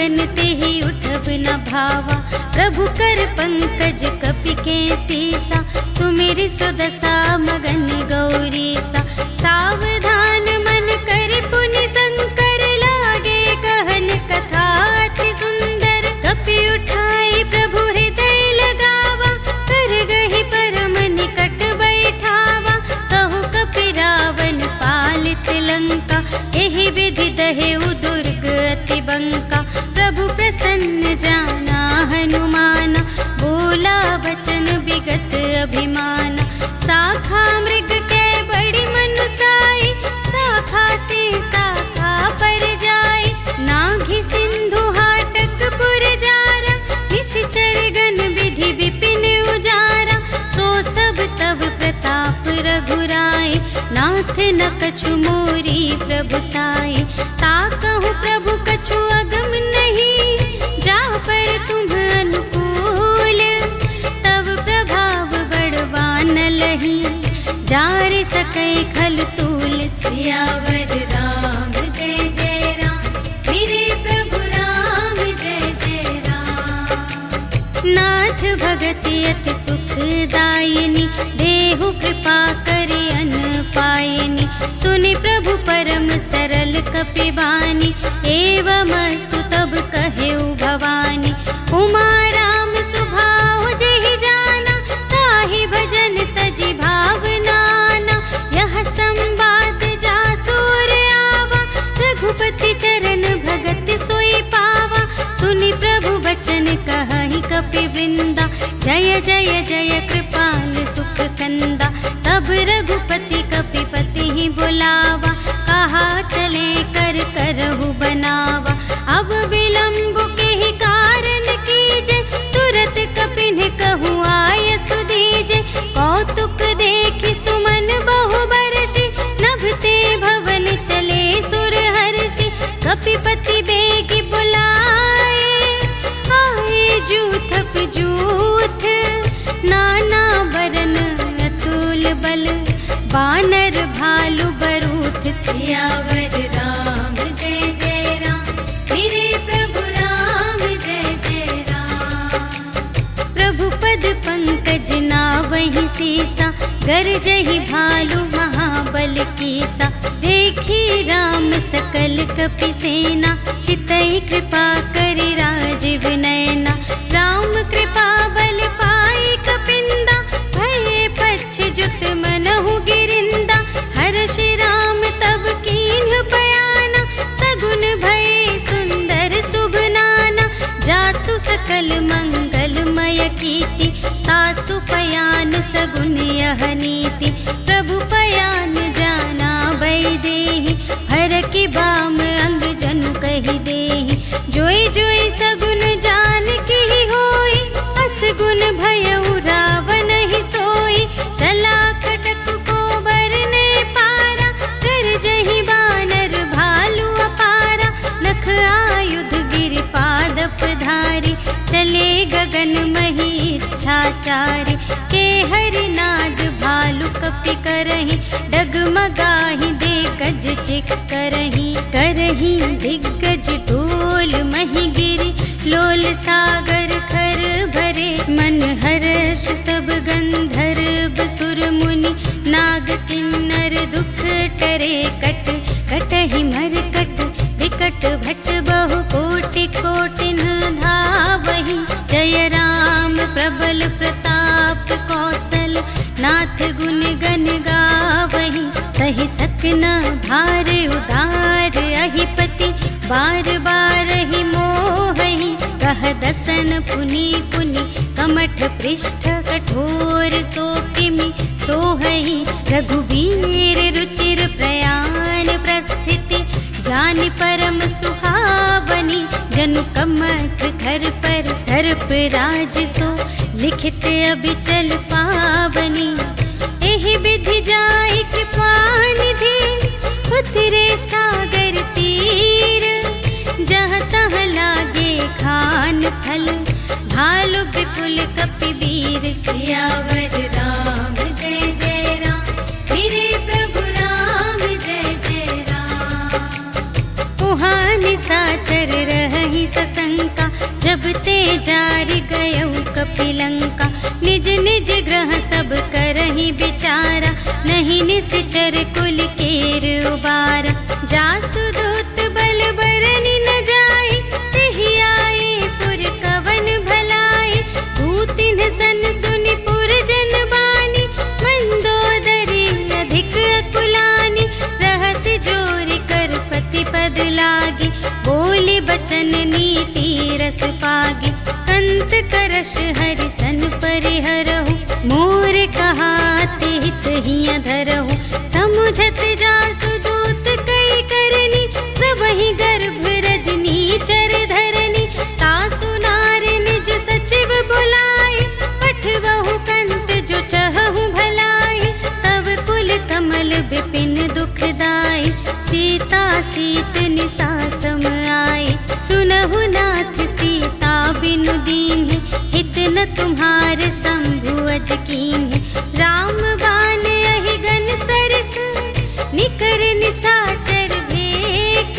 गगन ते ही उठब न भावा। प्रभु कर पंकज कपि के सीसा, सुमिरि सुदशा मगन गौरीसा। सावधान मन कर पुनि शंकर, लागे कहन कथा अति सुंदर। कपि उठाई प्रभु हृदय लगावा, कर गहि परम निकट बैठावा। कहु कपि रावण पालित लंका, एहि विधि दहेउ दुर्ग अति बंका। प्रभु प्रसन्न जाना हनुमाना, बोला बचन विगत अभिमाना। शाखा मृग के बड़ी मनुसाई, शाखा ते शाखा पर जाई। नाघि सिंधु हाटक पुर जारा, निश्चर गण विधि विपिन उजारा। सो सब तव प्रताप रघुराई, नाथ न कछु मोरी प्रभुताई। ताकहु प्रभु कछु अगम नहीं, जा पर तुम अनुकूल। तब प्रभाव बड़वान लही, जार सकै खल तूल। सियावर राम जय जय राम, मेरे प्रभु राम जय जय राम। नाथ भगति अति सुखदायिनी, देहु कृपा करि अन पायिनी। सुनि प्रभु परम सरल कपि बानी, एवमस्तु तब कहेउ भवानी। उमा राम सुभाउ जेहि जाना, ताहि भजन तजि भावनाना। यह संवाद जासुर आवा, रघुपति चरण भगत सोई पावा। सुनि प्रभु बचन कहहि कपि वृंदा, जय जय जय कृपाल सुख कंदा। तब रघुपति कपिपति ही बुलावा, कहा चले कर करहु बनावा। अब विलंब के ही कारण कीजे, तुरत कपिन कहूँ आय सुदीजे। कौतुक देखि सुमन बहु बरषि, नभते भवन चले सुर हर्षि। कपिपति बेगी बुलाए, आए जूथप जूथ। नाना बरन अतुल बल, बानर भालु बरूथ। सियावर राम जय जय राम, मेरे प्रभु राम जय जय राम। प्रभु पद पंकज नावहि सीसा, गरजहि भालु महाबल कीसा। देखी राम सकल कपि सेना, चितहि कृपा करि राजीव नयना। राम कृपा बल पाई कपिंदा, भये पच्छ जुत मनहु गिरिंदा। हर्षि राम तब कीन्ह बयाना, सगुन भये सुंदर शुभ नाना। जासु सकल मंगलमय कीर्ति, तासु पयान सगुन यह नीति। प्रभु पयान जाना वैदेही, हर की बाम अंग जनु कहि देहि। जोई जोई सगुन जान की होई, असगुन भयउ रावण ही सोई। चला खटक को बरने पारा, गरजहि बानर भालु अपारा। नख आयुध गिरि पादप धारी, चले गगन मही इच्छाचारी। के हरिनाद भालु कपि करहि, डगमगाहि दे गज चिक करहि। करहि दिग्गज ढोल मही गिरि, लोल सागर खर भरे। मन हर्ष सब गंधर्व सुर मुनि, नाग किन्नर दुख टरे। कट कटहि मरकट विकट भट, बहु कोटि कोटिन धावहि। जय राम प्रबल प्रताप कौशल, नाथ गुण गण गावहि। सहि सकना भार उदार अहिपति, बार बार ही मोहहि। कह दसन पुनि पुनि, कमठ पृष्ठ कठोर सो किमि सोहहि। रघुबीर रुचिर प्रयाण प्रस्थिति, जानि परम सुहावनी। जनु कमठ घर पर सर्प राज सो, लिखित अबिचल पावनी। एहि विधि जाई कृपा निधि, उतरे सागर तीर। जहाँ तहाँ लागे खान फल, भालु विपुल कपिवीर। सियावर राम जय जय राम, मेरे प्रभु राम जय जय राम। उहाँ निशाचर रहहि सस जारि गयउ कपिलंका। निज निज ग्रह सब करहि विचारा, नहीं निश्चर कुल केर उबारा। जासु दूत बल बरनि न जाय, तेहि आए पुर कवन भलाई। भूतिन सन सुनि पुर जन बानी, मंदोदरी अधिक अकुलानी। रहसि जोरि कर पति पद लागी, बोली बचन नीति रस पागी। कंत करश हरि सन परिहरहु, मोर कहाते हित हिय धरहु। समुझत जासु दूत कई करनी, सबहि गर्भ रजनी चर धरनी। तासु नार निज सचिव बुलाए, पठबहु कंत जो चहहु भलाई। तब कुल कमल विपिन दुखदाई, सीता सीत निसा सम आए। सुनहु नाथ सीता बिनु दीन्हि, हित न तुम्हारे शंभु अज कीन्हि। राम बान अहिगन सरस, निकर निसाचर भेक।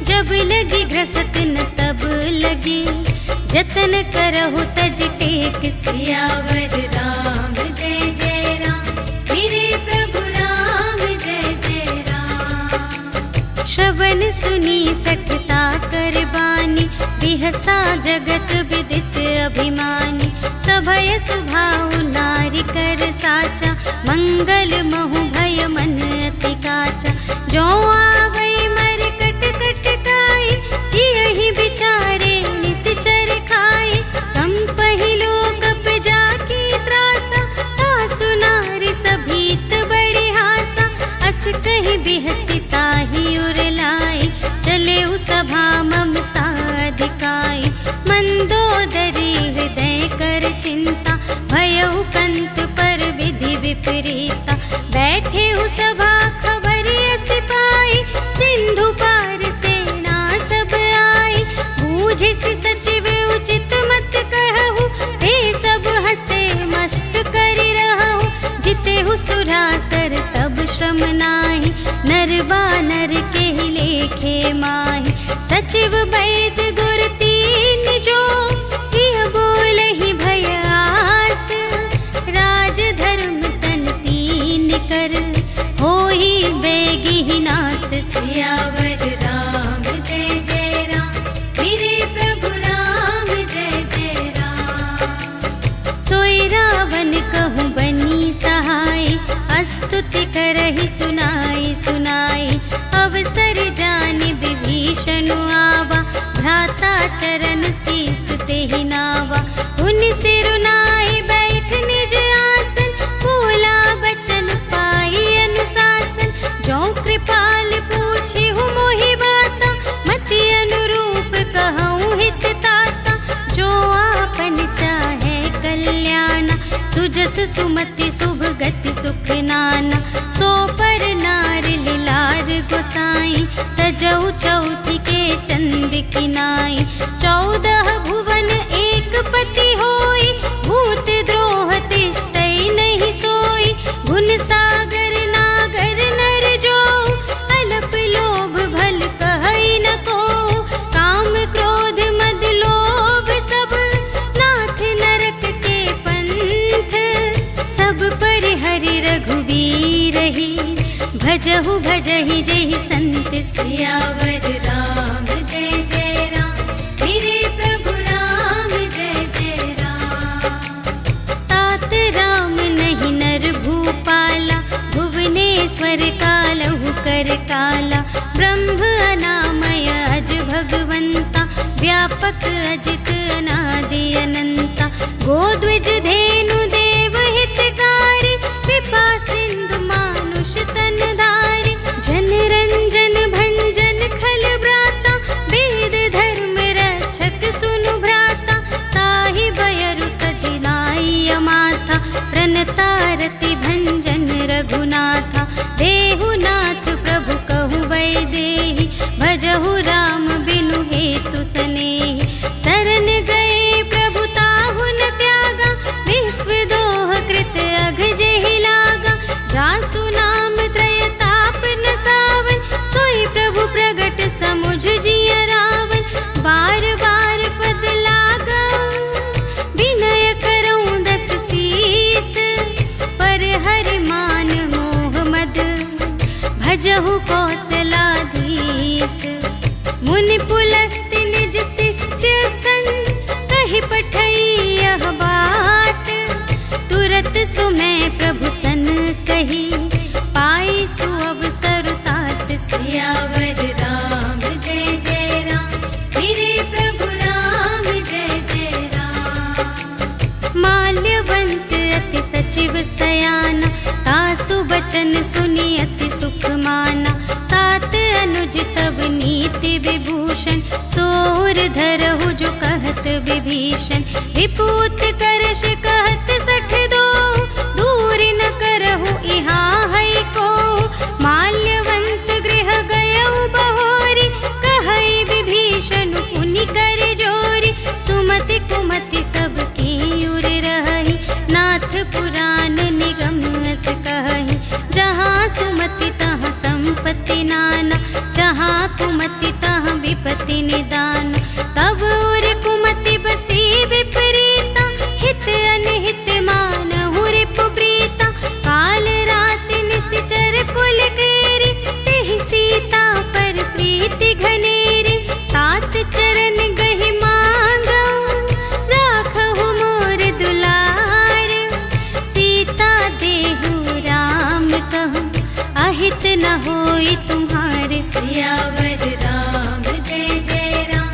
जब लगी ग्रसत न तब लगी, जतन करहु तज टेक। सियावर राम जय जय राम, मेरे प्रभु राम जय जय राम। श्रवण सुनी सठता कर बानी, बिहसा जगत विदित अभिमानी। सभय सुभाउ नारी कर साचा, मंगल महु भय मन अति काचा। जो आवै मर कट कट काई, जियहि बिचारे निश्चर खाई। कम पहिलो कप जाकी त्रासा, तासु नारी सभीत बड़ी हासा। अस कहि बिहसी ताहि उर लाई, चले सभा ममता अधिकाई। मंदोदरी हृदय कर चिंता, भयउ कंत पर विधि विपरीता। बैठे सभा खबर अस पाई, सिंधु पार सेना सब आई। बूझिसि सचिव उचित मत कहु, ते सब हसे मस्त करि रहु। जितेहु सुरासर तब श्रम नाही, नर बानर केहि लेखे माहि। सचिव वैद गुर तीन जो, हिय बोलहि भय आस। राज धर्म तन तीन कर, होहि बेगिहि नास। सियावर राम जय जय राम, मेरे प्रभु राम जय जय राम। सोई रावण कहूँ बनी सहाय, स्तुति करहि सुनाई सुनाई। अवसर जानि विभीषण आवा, भ्राता चरण शीस तेहि नावा। उनि सिरुनाई बैठ निज आसन, बोला बचन पाई अनुशासन। जो कृपाल पूछिहु मोहि बाता, मति अनुरूप कहूँ हित ताता। जो आपन चाहे कल्याणा, सुजस सुमति शुभ गति सुख नाना। सो पर नार लिलार गोसाई, तजौ चौथी के चंद किनाई। 14 भुवन एक पति होई, भूत द्रोह तिष्ठै नहीं सोई। गुण सागर नागर नर जो, अलप लोभ भल कहै न को। काम क्रोध मद लोभ सब, नाथ नरक के पंथ। सब पर हरि रघुवीर ही, भजहु भजहि जेहि संत। सियावर राम जय जय राम, मेरे प्रभु राम जय जय राम। तात राम नहीं नर भूपाला, भुवनेश्वर कालहु कर काला। ब्रह्म अनामय अज भगवंता, व्यापक अजित अनादि अनंता। गोद्विज धेनु देव हितकारी, कृपा सिंधु मानुष तन धारी। जन रंजन भंजन खल ब्राता, वेद धर्म रक्षक सुनु भ्राता। ताहि बयरु तजिनाई अमाथा, प्रणतारति भंजन रघुनाथा। देहु नाथ प्रभु कहु वैदेही, भजहु राम बिनु हेतु सनेही। शरण गए प्रभु ताहु न त्यागा, विश्व पुछहु कौशलाधीश। मुनि पुलस्त्य निज शिष्य संग कहि पठई यह बात। तुरत सुमय प्रभु सन कही पाई सुअवसर तात। सियावर राम जय जय राम, मेरे प्रभु राम जय जय राम। माल्यवंत अति सचिव सयाना, तासु बचन सुनि अति सुख माना। तात अनुज तब नीति विभूषण, सोर धरहु जो कहत विभीषण। रिपुत करश कहत सठ दो, दूर न करहु इहाँ है को। माल्यवंत गृह गयउ बहोरी, कहई विभीषण पुनि कर जोरी। सुमति कुमति सबके उर रही, नाथ पुराण निगम अस कहई। जहाँ सुमति तहाँ संपत्ति नाना, जहाँ कुमति तहाँ विपत्ति निदान। तब उर कुमति बसी विपरीता, हित अनहित मानहु रिपु प्रीता। काल रात निशिचर कुल केरी, तेहि सीता पर प्रीति घनेरी। तात चरण गहि मांगऊ, राखहु मोर दुलार। सीता देहु राम कहूँ, अहित न होई तुम्हारे। सियावर राम जय जय राम,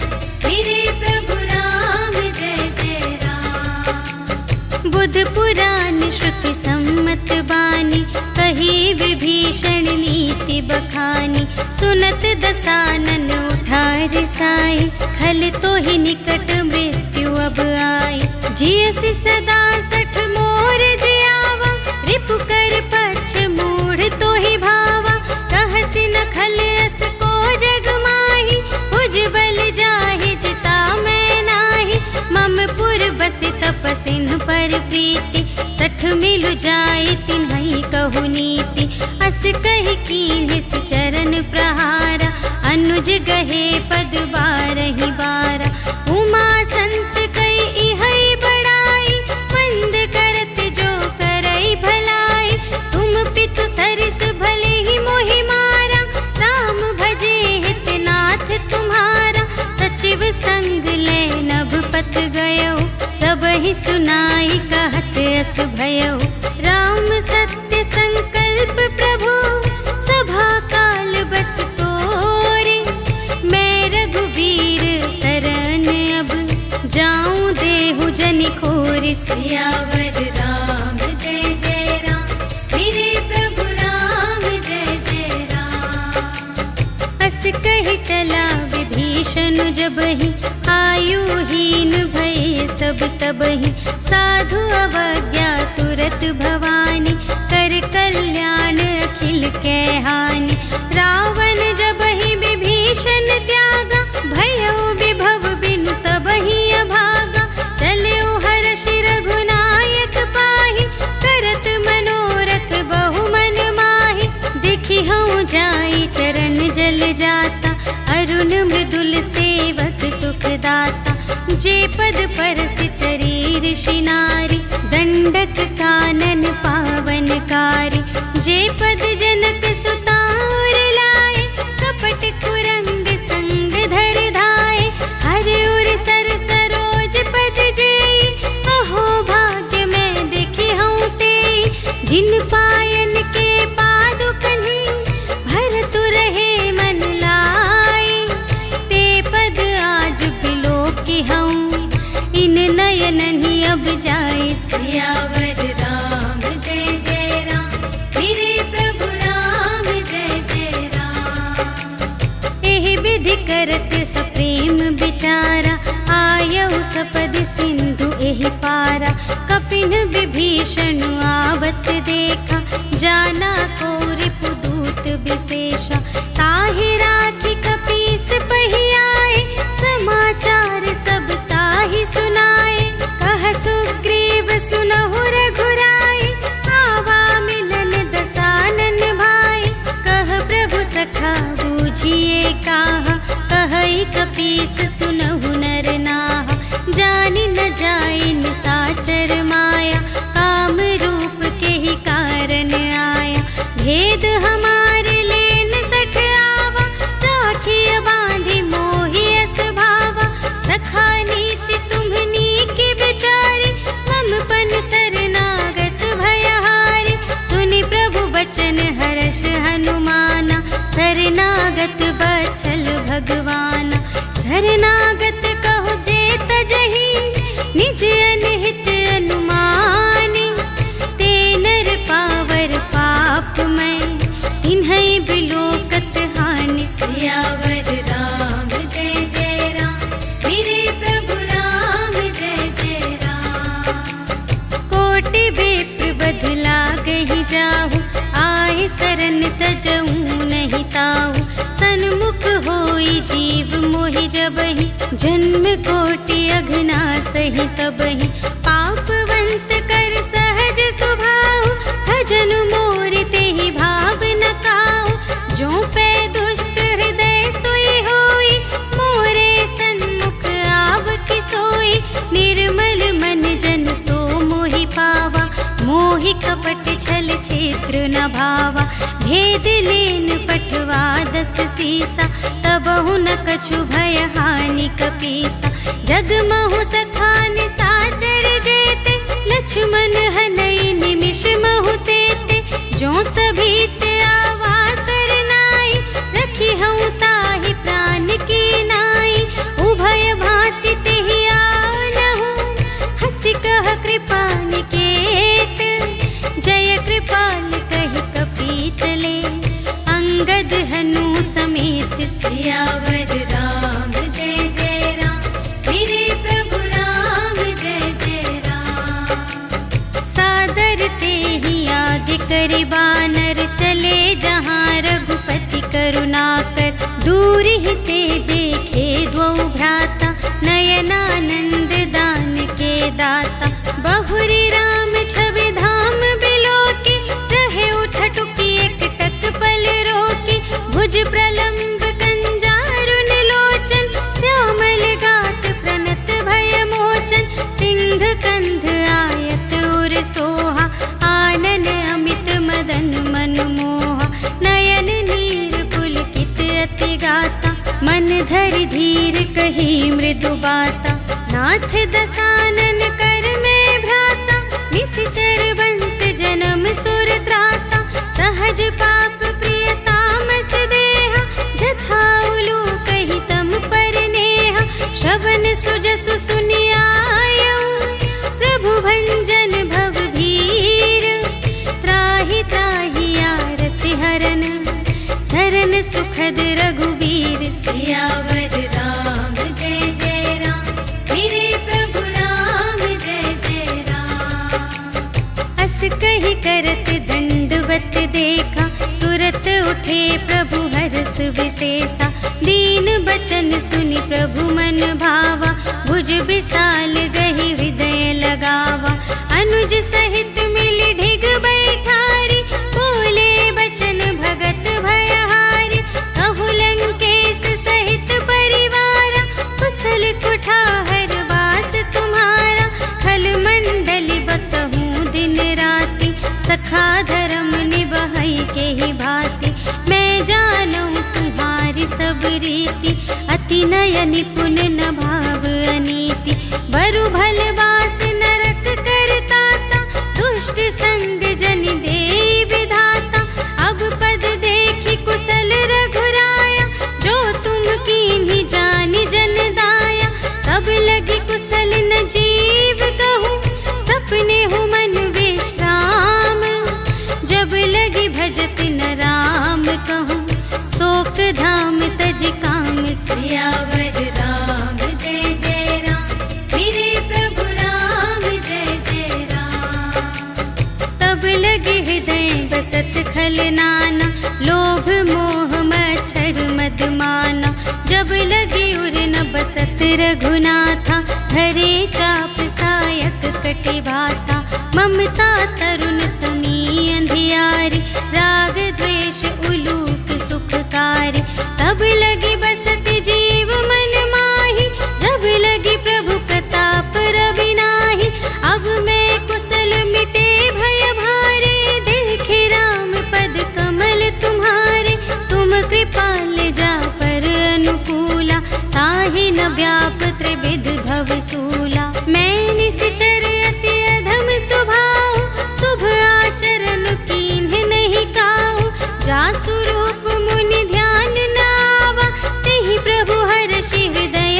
मेरे प्रभु राम जय जय राम। बुध पुराण श्रुति सम्मत बानी, कही विभीषण नीति बखानी। सुनत दसानन उठार साई, खल तो ही निकट मृत्यु अब आई। जियसि सदा सठ मोर जियावा, रिपु कर पक्ष मूढ़ तो ही भावा। कहसि न खल अस को जग माही, भुज बल जाहि जिता मैं नाही। मम पुर बसि तपसिन पर प्रीति, सठ मिलु जाई तिन्हई कहु नीति। अस कहि कीन्हिस चरण प्रहारा, अनुज गहे पद बारहि बारा। उमा संत कई इहई बड़ाई, मंद करत जो करई भलाई। तुम पितु सरिस भले ही मोहि मारा, राम भजे हित नाथ तुम्हारा। सचिव संग ले नभ पथ गयो, सबहि सुनाई कहत अस भयो। राम सत्य संकल्प प्रभु, सभा काल बस तोरे। मैं रघुबीर शरण अब, जाऊं देहु जनि खोरि। सियावर राम जय जय राम, मेरे प्रभु राम जय जय राम। अस कहि चला विभीषण जबहि, आयुहीन भये सब तबहि। साधु अवज्ञा तुरत भवानी, कर कल्याण अखिल कै हानि। रावण जबहि विभीषण त्यागा, भयउ विभव बिनु तबहि अभागा। चलऊ हर्षि रघुनायक पाहि, करत मनोरथ बहु मन माहि। देखि हऊँ जाई चरण जल जाता, अरुण मृदुल सेवक सुखदाता। जे पद परसितरी ऋषि नारी, दंडक कानन पावनकारी। जे पद जनक सुता उर लाए, कपट कुरंग संग धर धाए। हर उर सर सरोज पद जेई, अहो भाग्य मैं देखी हूँ तेई। जिन पायन के पादु कन्ही, भरतु रहे मन लाई। ते पद आज बिलोकी हूँ, इन नयन ही अब जाए। सियावर राम जय जय राम, मेरे प्रभु राम जय जय राम। एहि विधि करत सप्रेम विचारा, आयउ सपद सिंधु एहि पारा। कपिन विभीषण आवत देखा, जाना को रिपुदूत विशेषा। ताहि राखी कपीस पहि आए, समाचार सब ताहि सुनाए। कह सुग्रीव सुनहु रघुराई, आवा मिलन दसानन भाई। कह प्रभु सखा बूझिए काहा, कहई कपीस सुनहु नर नाहा। जानि न जाई निसाचर माया, काम रूप के ही कारण आया। भेद हमारे लेन शरणागत कहो जे तजहि निज अनहित अनुमानी। ते नर पावर पापमय तिन्हैं बिलोकत हानि। सियावर राम जय जय राम, मेरे प्रभु राम जय जय राम। कोटि विप्र बदला गहि जाहु, आए सरन तजऊ नहीं ताहु। सन्मुख होई जीव मोहि जबहि, जन्म कोटि अघना सही तबहि। पापवंत कर सहज सुभाव, भजन मोर तेहि भाव न काहु। जो पै दुष्ट हृदय सोई होई, मोरे सन्मुख आव कि सोई। निर्मल मन जन सो मोहि पावा, मोहि कपट छल क्षेत्र न भावा। भेद लेन पठवा दस सीसा, तबहु न कछु भय हानि कपीसा। जगमहु सखा निसाचर जेते, लक्ष्मण हनई निमिष महु तेते। जो सभीत आवा सरनाई, रखी हूँ ताहि प्राण की नाई। उभय भांति तेहि आनहु, हंसी कह कृपा निकेत। जय कृपाल कहि कपी चले, अंगद हनु समेत। सियावर राम जय जय राम, मेरे प्रभु राम जय जय राम। सादर तेहि आगे करि बानर, चले जहाँ रघुपति करुणाकर। दूर ही ते देखे द्वौ भ्राता, नयनानंद दान के दाता। बहुरी राम छवि धाम बिलोकी, रहे उठटुकी एकटक पल रोकी। भुज प्रलंब कंजारुन लोचन, श्यामल गात प्रणत भय मोचन। सिंह कंध आयत उर सोहा, आनन अमित मदन मनमोहा। नयन नीर पुलकित अति गाता, मन धरि धीर कही मृदु बाता। नाथ दसानन कर में भ्राता, निश्चर वंश जन्म सुर त्राता। सहज पाप प्रिय तामस देहा, जथा उलू कही तम पर नेहा। श्रवण सुजसु सुनियायऊ, प्रभु भंजन भव भीर। त्राहि त्राहि आरति हरन, सरन सुखद रघुबीर। सियावर राम जय जय राम, मेरे प्रभु राम जय जय राम। अस कहि करत दंडवत देखा, तुरत उठे प्रभु हर्ष विशेषा। दीन बचन सुनि प्रभु मन भावा, भुज विशाल गहि हृदय लगावा। अनुज सहित मिलि ढिग बैठारी, बोले बचन भगत भयहारी। कहु लंकेश सहित परिवारा, कुशल कुठार वास तुम्हारा। खल मंडली बसहूँ दिन राति, सखा धर्म निबहै के ही भांति। मैं जानूं तुम्हारी सब रीति, अति नय निपुण न भाव अनीति। बरु भल बास नरक करताता, दुष्ट संग जन दे विधाता। अब पद देखि कुशल रघुराया, जो तुम कीन्ही जानि जन दाया। तब लगी कुशल न जीव कहूँ, सपने हूँ मन विश्राम। जब लगी भजत न राम कहूँ, शोक धाम तज काम। सियावर राम जय जय राम, मेरे प्रभु राम जय जय राम। तब लगे हृदय बसत खल नाना, लोभ मोह मच्छर मद माना। जब लगे उर न बसत रघुनाथा, धरे चाप सायक कटि भाता। ममता तरुण तमी अंधियारी, राग द्वेष उलूक सुखकारी। तब लगी बसत जीव मन माही, जब लगी प्रभु प्रताप रवि नाही। अब मैं कुशल मिटे भय भारे, देखे राम पद कमल तुम्हारे। तुम कृपाल जा पर अनुकूला, ताहि न व्याप त्रिविध भव सूला। मैं निश्चर अति अधम स्वभाव, शुभ आचरण कीन्ह नहीं काहू। जासु रूप मुनि ध्यान नावा, तेहि प्रभु हर्षि हृदय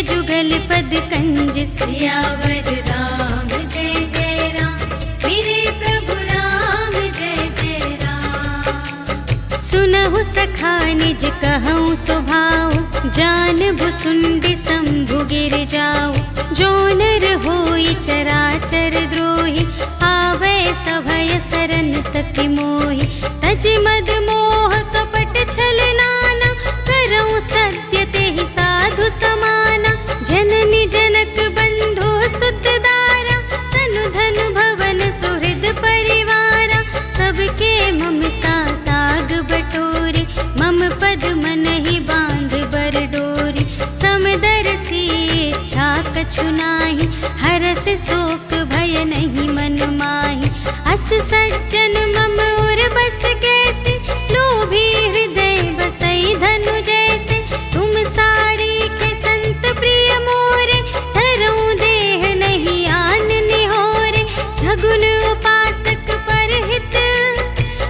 जुगल पद कंज सियावर राम जय जय राम मेरे प्रभु राम जय जय राम। सुनहु सखा निज कहूँ स्वभाव जान भुसुंडी शंभु गिर जाओ। जो नर होई चराचर द्रोही आवे सभय सरन तति मोहि। तज मद मोह कपट छल नाना करऊँ सत्य तेहि साधु समाना। जननी जनक बंधु सुत दारा तनु धन भवन सुहृद परिवारा। सबके ममता ताग बटोरी मम पद मन ही बांध बर डोरी। समदर्शी इच्छा कछु नाही हर्ष शोक भय नहीं मन माही। अस सज्जन मम उर बस कैसी लोभी हृदय बसई धनु जैसे। तुम सारी के संत प्रिय मोरे धरूं देह नहीं आन निहोरे। सगुन उपासक परहित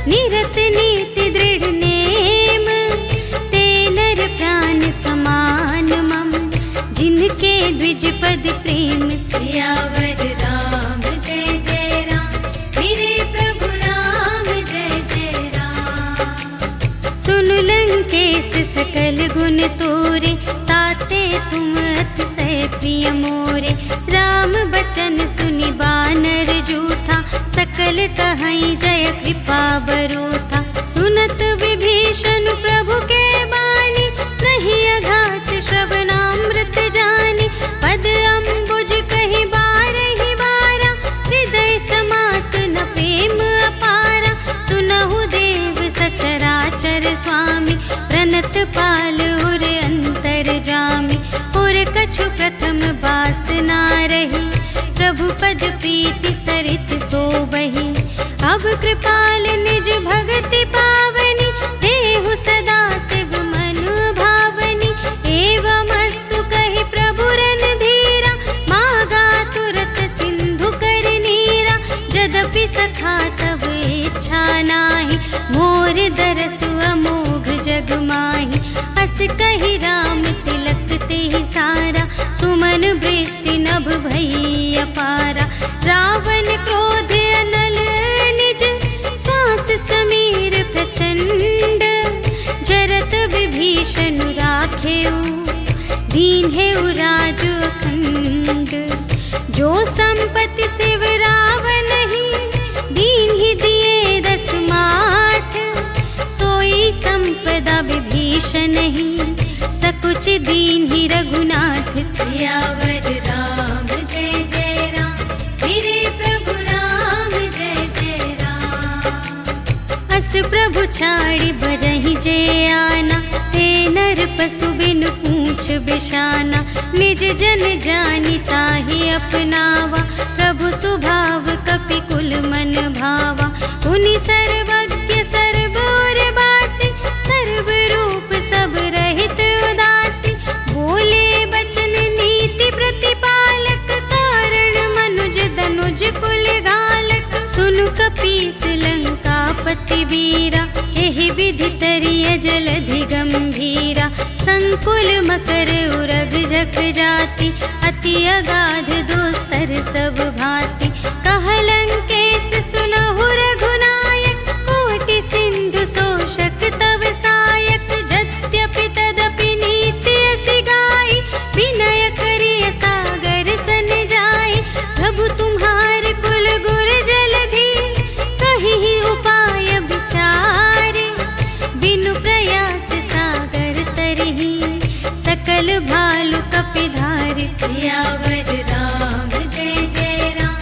निरत नीति दृढ़ नेम। ते नर प्राण समान मम जिनके द्विज पद प्रेम। सियावर राम जय जय राम मेरे प्रभु राम जय जय राम। सुन लंकेश सकल गुण तोरे ताते तुम अतिशय प्रिय मोरे। राम बचन सुनि बानर जूठा सकल कहई जय कृपा बरूथा। सुनत विभीषण प्रभु के बानी नहीं अघात श्रवणामृत जानी। पद अम्बुज कहि बारहि बारा हृदय समात न प्रेम अपारा। सुनहु देव सचराचर स्वामी प्रणत पाल उर अंतर जामी। उर कछु प्रथम बास ना रही प्रभु पद प्रीति सरित सोबही। अब कृपाल निज भगति पावनी देहु सदा शिव मन भावनी। एवं अस्तु कहि प्रभु रणधीरा मागा तुरत सिंधु कर नीरा। यद्यपि सखा तब इच्छा नाही मोर दरसु अमोघ जग माही। अस कहि राम तिलक तेहि सारा सुमन वृष्टि नभ भई अपारा। रावण क्रोध अनल निज श्वास समीर प्रचंड। जरत विभीषण राखेउ दीन्हेउ राजु अखंड। जो संपत्ति शिव रावण ही दीन्हि दिए दस माठ। सोई संपदा विभीषण ही सकुच दीन्हि रघुनाथ। सियावर राम जय जय राम मेरे प्रभु राम जय जय राम। अस प्रभु छाड़ी भजहि जे आना ते नर पशु बिनु पूछ बिशाना। निज जन जानि ताहि अपनावा प्रभु सुभाव कपि कुल मन भावा। पुनि सर्वज्ञ सर्वोर बासी सर्व रूप सब रहित उदासी। बोले बचन नीति प्रतिपालक कारण मनुज दनुज कुल घालक। सुनु कपीस लंकापति वीरा एहि विधि तरिय जलधि गंभीरा। संकुल मकर उरग जख जाति अति अगाध दोस्तर सब भांति। कह लंकेश सुनहु रघुनायक कोटि सिंधु शोषक तव सायक। यद्यपि तदपि नीति असि गाई विनय करिय सागर सन जाई। प्रभु तुम्हार कुल गुर जलधि कहि उपाय विचारे। बिनु प्रयास सागर तरहि सकल भालु कपिधारि। सियावर राम जय जय राम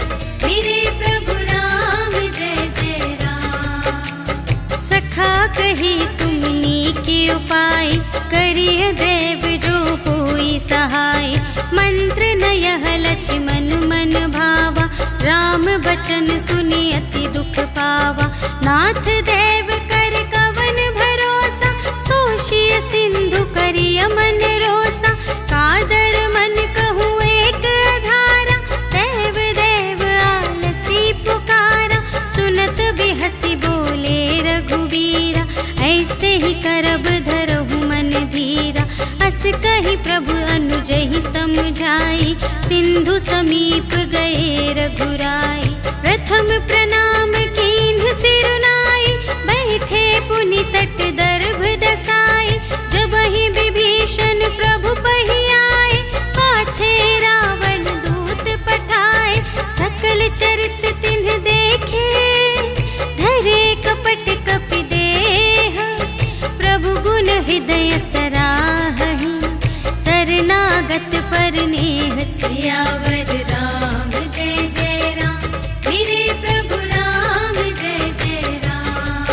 मेरे प्रभु राम जय जय राम। सखा कही तुमनी के उपाय करिय देव जो होई सहाय। मंत्र न यह लक्ष्मण मन भावा राम बचन सुनि अति दुख पावा। नाथ देव कर कवन भरोसा सोषिय सिंधु करिय मन रोसा। कादर मन कहूँ एक आधारा देव देव आलसी पुकारा। सुनत बिहसी बोले रघुबीरा ऐसे ही करब धरहु मन धीरा। अस बस कही प्रभु अनुजहि समझाई, सिंधु समीप गए रघुराई। प्रथम प्रणाम कीन्ह सिरुनाई, बैठे पुनि तट दर्भ दसाई। जबहि विभीषण प्रभु पहि आए, पाछे रावण दूत पठाए। सकल चरित तिन्ह देखे, धरे कपट कपि देह। प्रभु गुण हृदय सराहहि, शरणागत पर नेह। सियावर राम जय जय राम, मेरे प्रभु राम जय जय राम।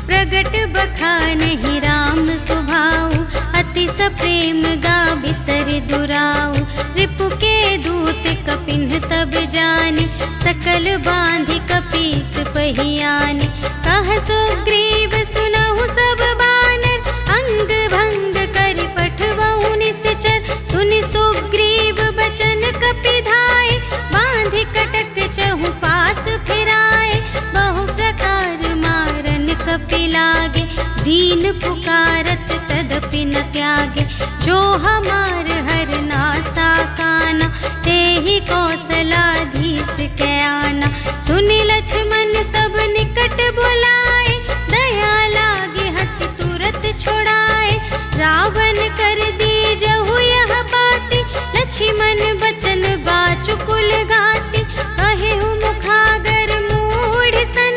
प्रगट बखानहि राम सुभाऊ, अति सप्रेम गा बिसर दुराऊ। रिपु के दूत कपिन्ह तब जाने, सकल बांधि कपीस पहियाने। कह सुग्रीव सुनहु सब बानर, अंग भंग करि पठबहु निश्चर। सुनि सुग्रीव बचन कपि धाय, बांधि कटक चहु पास फिराए। बहु प्रकार मारन कपि लागे, दीन पुकारत तदपि न त्यागे। जो हमार हरनासा काना, तेहि कौशलाधीश के आना। सुनि लक्ष्मण सब निकट बुलाए, दया लागे हंस तुरत छुड़ाए। रावण कर दीजहु यह बाती, लक्ष्मण बचन बाचुकुल घाटी। कहेहु मुखागर मूढ़ सन,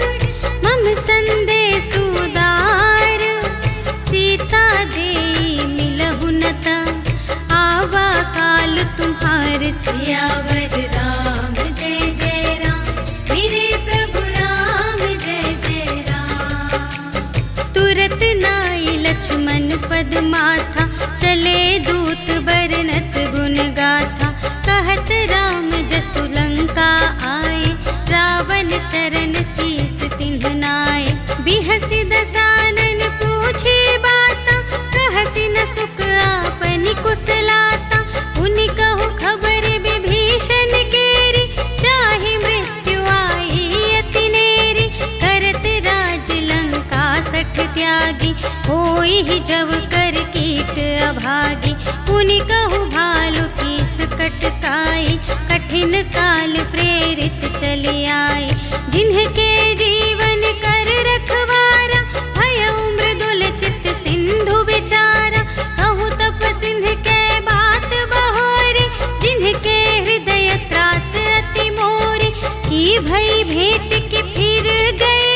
मम संदेश उदार। सीता देई मिलहु न ता, आवा काल तुम्हार। सियावर राम जय जय राम, मेरे प्रभु राम जय जय राम। तुरत नाई लक्ष्मण पद माथा, चले दूत बरनत गुण गाथा। कहत राम जसु लंका आए, रावण चरण शीस तिन्ह नाए। बिहसि दसानन पूछे बाता, कहसि न सुख आपनि कुशलाता। उनि कहु खबर विभीषण केरी, चाहे मृत्यु आई अति नेरी। करत राज लंका सठ त्यागी, होई ही जब कर कीट अभागी। उनि कहु भालु कीस कटकाई, कठिन काल प्रेरित चली आई। जिन्हके जीवन कर रखवारा, भयउ मृदुल चित सिंधु विचारा। कहु तप सिंध के बात बहोरी, जिन्हके हृदय त्रास अति मोरी। की भई भेंट के फिर गए,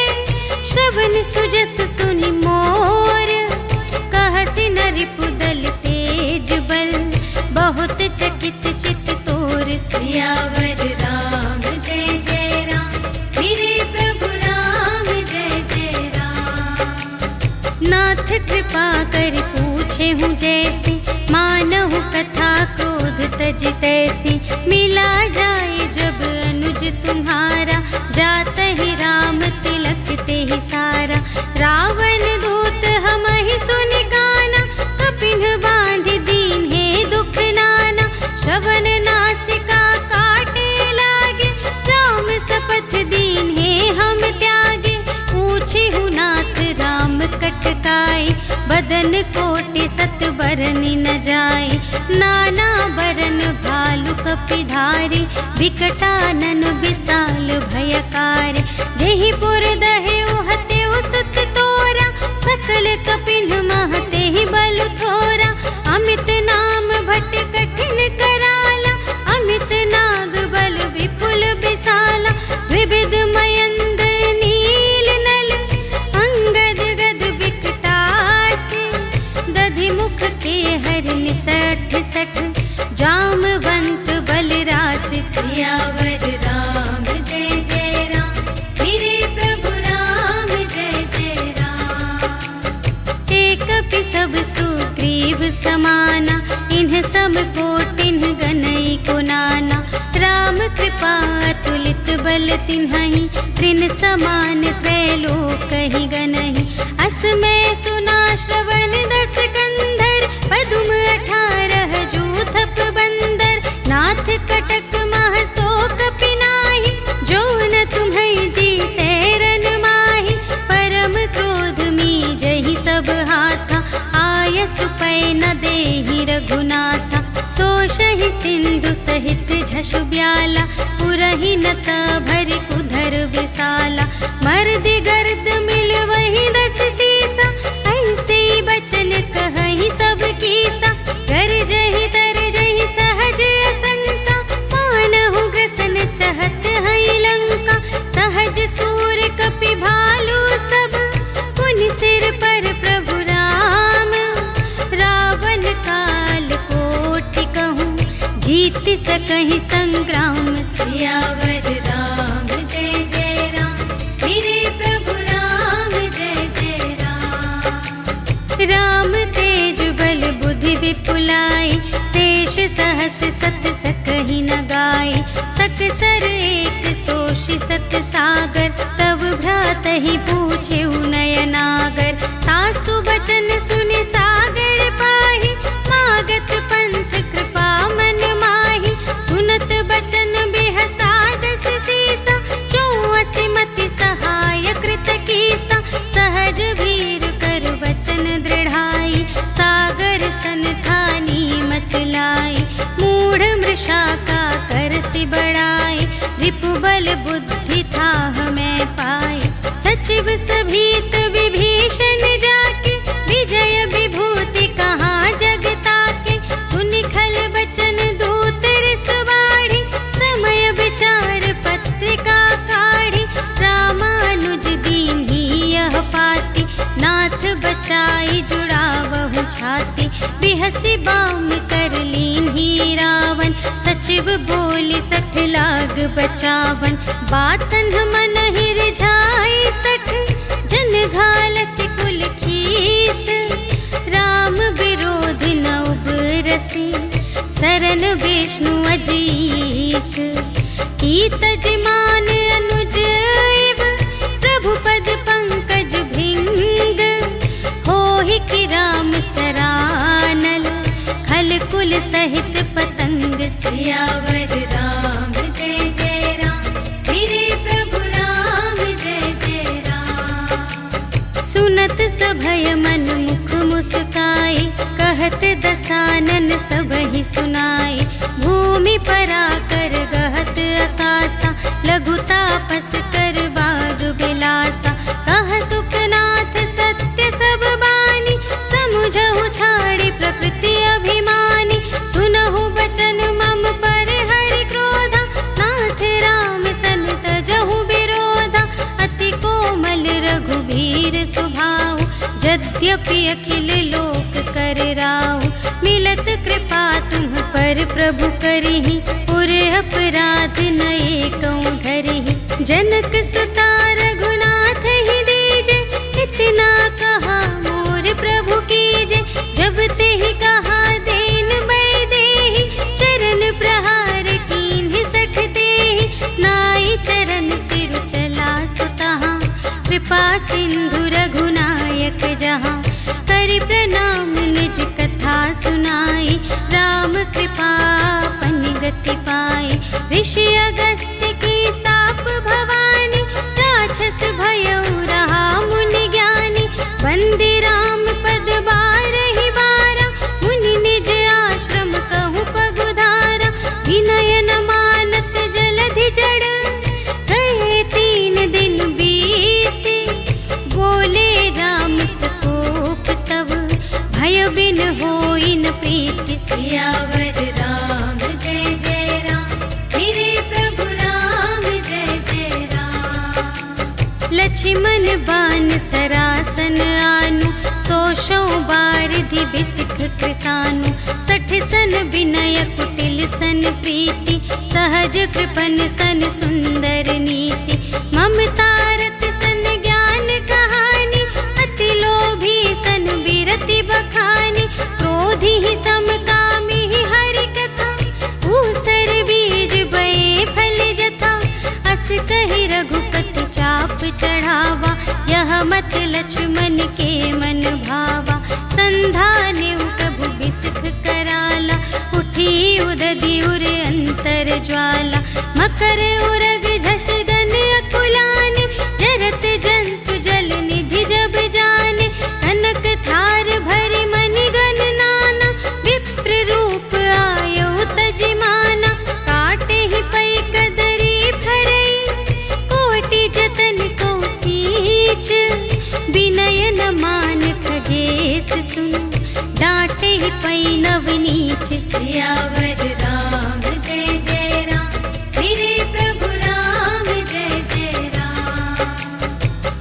श्रवण सुजस सुनि मोर। कहसि न रिपु दल तेज बल, बहुत चकित चित तोर। सियावर राम जय जय राम, मेरे प्रभु राम जय जय राम। नाथ कृपा कर पूछे हूँ जैसे, मानहु कथा क्रोध तज तैसी। मिला जाए जब अनुज तुम्हारा, जात ही राम तिलक ते ही सारा। रावण दूत हमहि सुनि गाना, कपिन्ह बांधि दीन हे दुख नाना। श्रवण नासिका काटे लागे, राम शपथ दीन हे हम त्यागे। पूछे हु नाथ राम कटकाई, बदन कोटि सत बरनि न जाई। नाना बरन भालु कपि धारी, विकटानन विशाल भयकारी। जेहि पुर दहेउ हतेउ सुत तोरा, सकल कपिन्ह महते ही बल थोरा। अमित नाम भट कठिन कराला, अमित नाग बल विपुल विशाला। विविध मयंद्र नील नल, अंगद गद विकटासी। दधि मुख के हरिनि सठ सठ, जामवंत बलरासि। सियावर राम जय जय राम, मेरे प्रभु राम जय जय राम। एक कपि सब सुग्रीव समाना, इन्ह सम कोटिन्ह गनई को नाना। राम कृपा अतुलित बल तिन्हहि, त्रिन समान त्रैलोकहि गनहि। असमय सुना श्रवण दस कंधर, पदुम 18 जूथप बंदर। नाथ कटक मह शोक पिनाहि, जो न तुम्हें जीते रन माहि। परम क्रोध मी जहि सब हाथा, आयसु पै न देहि सहित झशु ब्याला, पुरहि नत भरि कुधर विसाला। मर्द गर्द मिल वही 10 सीसा, ऐसे बचन कहहि सब कीसा। गरजहि तरजहि सहज असंका, मानहु ग्रसन चहत हई लंका। सहज सूर कपि भालू सब, पुनि सिर पर प्रभु राम। रावण काल कोटि कहूँ, जीत सकहि संग्राम। सियावर राम जय जय राम, मेरे प्रभु राम जय जय राम। राम तेज बल बुद्धि विपुलाई, शेष सहस सत सकहि न गाय। सकसर एक सोषि सत सागर, तब भ्रातहि पूछे नयनागर। तासु बचन सुनि सागर पाहि, मागत पंथ कृपा मन माहि। सुनत बचन बेहसादस सीसा, 84 मति सहाय कृत कीसा। सहज भीर कर वचन दृढ़ाई, सागर सन ठानी मचलाई। मूढ़ मृषा का करसि बढ़ाई, रिपुबल बुद्धि थाह मैं पाई। सचिव सभीत विभीषण जाके, विजय विभूति कहाँ जग ताके। सुनि खल बचन दूत रिस बाढ़ी, समय विचार पत्रिका काढ़ी। रामानुज दीन्ही यह पाती, नाथ बचाई जुड़ावहु छाती। बिहसि बाम कर लीन्ही रावण, सचिव बोली 60 लाग बचावन। बातन मन ही रिझाई 60, जन घालसि कुल खीस। राम विरोधि न उबरसि, शरण विष्णु अजीस। कीत जिमान अनुज इव, प्रभु पद पंकज भृंग। होहि कि राम सरानल, खल कुल सहित पतंग। सियावर राम जय जय राम, मेरे प्रभु राम जय जय राम। सुनत सभय मन मुख मुस्काई, कहत दसानन सबहि सुनाई। भूमि पराकर गहत आकासा, लघु तापस कर बाग बिलासा। कह सुखनाथ सत्य सब बानी, समुझहु छाड़ी प्रकृति अभिमानी। सुनहु बचन मम पर हरि क्रोधा, नाथ राम सन तजहु विरोधा। अति कोमल रघुबीर सुभाऊ, यद्यपि अखिल लोक कर राऊ। मिलत कृपा तुम पर प्रभु करिहि, पुर अपराध न एकौ धरिहि। जनक सुता रघुनाथ ही दीजे, इतना कहा मोर प्रभु कीजे। जब तेहि कहा देन बै देहि, चरण प्रहार कीन्हि 60 तेहि। नाई चरण सिरु चला सुतहाँ, कृपा सिंधु रघुनायक जहाँ। करि प्रणाम निज कथा सुनाई, राम कृपा पनि गति पाई। ऋषि अगस्त्य की साप भवानी, राक्षस भयउ रहा मुनि ज्ञानी। वंदे राम पद बारहि बारा, मुनि निज आश्रम कहु पगुधारा। विनय न मानत जलधि जड़, गए 3 दिन बीते। बोले राम सकोप तब, भय बिन होई न प्रीति। सियावर राम जय जय राम, मेरे प्रभु राम जय जय राम। लक्ष्मण बान सरासन आनु, 100 बारिधि बिसिख कृसानु। 60 सन विनय कुटिल सन प्रीति, सहज कृपन सन सुंदर नीति। ममता रत सन ज्ञान कहानी, अति लोभी सन बिरति बखानी। क्रोधी ही समकामी ही हरि कथा, ऊसर बीज बए फल जथा। अस कहि रघुपति चाप चढ़ावा, यह मत लक्ष्मण के मन भावा। संधाने प्रभु बिसिख कराला, उठी उदधि उर अंतर ज्वाला। मकर उरग झष गन अकुलाने, जरत जंतु जल निधि जब जाने। कनक थार भरि मनि गण नाना, विप्र रूप आयौ तजिमाना। सियावर राम जय जय राम, मेरे प्रभु राम जय जय राम।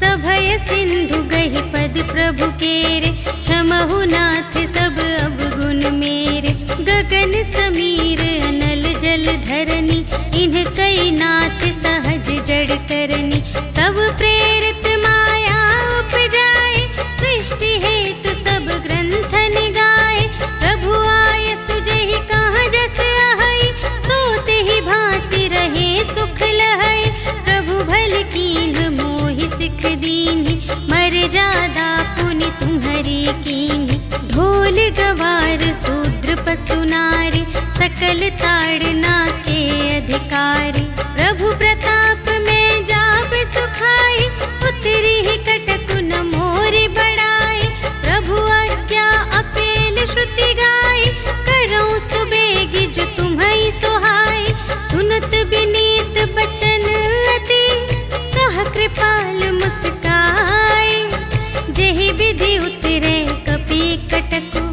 सभय सिंधु गहि पद प्रभु केरे, क्षमहु नाथ सब अवगुण मेरे। गगन समीर अनल जल धरनी, इन्ह कई नाथ सहज जड़ करनी। तब प्रेरित माया उपजाए, सृष्टि हेतु सब ग्रंथन गाए। प्रभु आय सुजहि कहाँ जस आहई, सोते ही भांति रहे सुख लहई। प्रभु भल कीन्ह मोहि सिख दीन्हि, मर्यादा पुनि तुम्हरी कीन्हि। ढोल गवार शूद्र पशु नारी, सकल ताड़ना के अधिकारी। प्रभु प्रताप में जाप सुखाई, उतरी ही कटकु न मोरि बड़ाई। प्रभु आज्ञा अपेल श्रुति गाई, करऊं सुबेगी जो तुम्हई सोहाई। सुनत विनीत बचन अति, कह कृपाल मुस्काई। जेहि विधि उतरे कपि कटकु,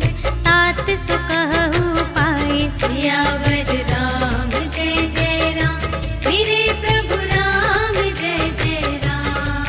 तात सो कहु पाई। सियावर राम जय जय राम, मेरे प्रभु राम जय जय राम।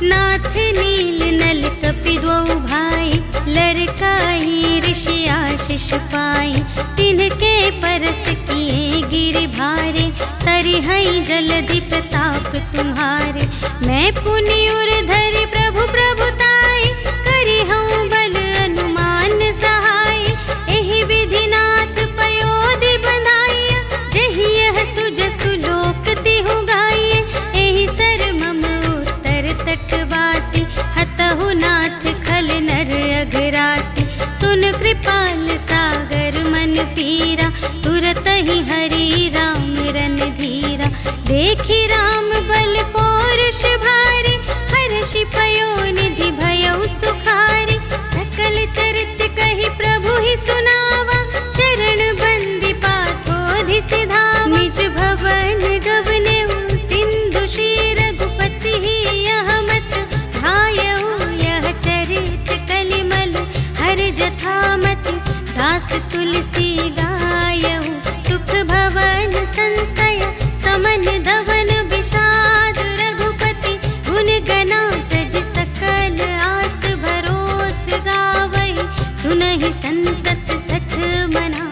नाथ नील नल कपि द्वौ भाई, लरकाई ऋषि आशीष पाई। तिनके परस किए गिरि भारे, तरिहई जलधि प्रताप तुम्हारे। मैं पुनि उर धरि प्रभु प्रभुताई, करिहऊँ बल अनुमान सहाय। एहि विधि नाथ पयोधि बंधाइया, जहि यह सुजसु लोक तिहु गाइए। एहि सर मम उत्तर तटवासी, हतहु नाथ खल नर अघरासी। सुन कृपाल सागर मन पीरा, तुरत ही हरि राम रन धीरा। देखि राम बल पौरुष भारी, हर्षि पयोनिधि भयउ सुखारी। सकल चरित कहि प्रभु ही सुनावा, चरण बंदी पाथोधि सिधावा। निज भवन गवनेउ सिंधु श्री रघुपति ही, यह मत भायउ यह चरित कलिमल हर जथामति। दास तुलसी गायउ, सुख भवन संशय समन धवन विषाद। रघुपति गुण गना तज सकल आस भरोस गावई। सुनहि संतत सठ मना,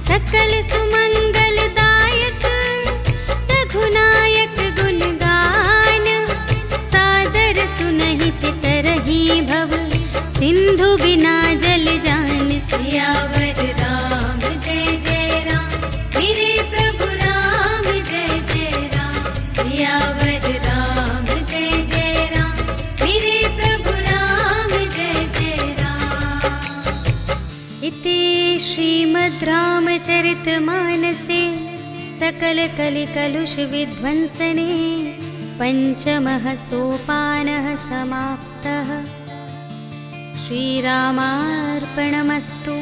सकल सुमंगल दायक। रघुनायक गुण गान, सादर सुनहि पितरहि भव। सिंधु बिना जल जान, सियावर राम जय जय राम, मेरे प्रभु राम जय जय राम। सियावर राम जय जय राम, मेरे प्रभु राम जय जय राम। इति श्रीमद् रामचरितमानसे सकल कलि कलुष विध्वंसने, पंचमः सोपानः समाप्तः। श्रीरामार्पणमस्तु।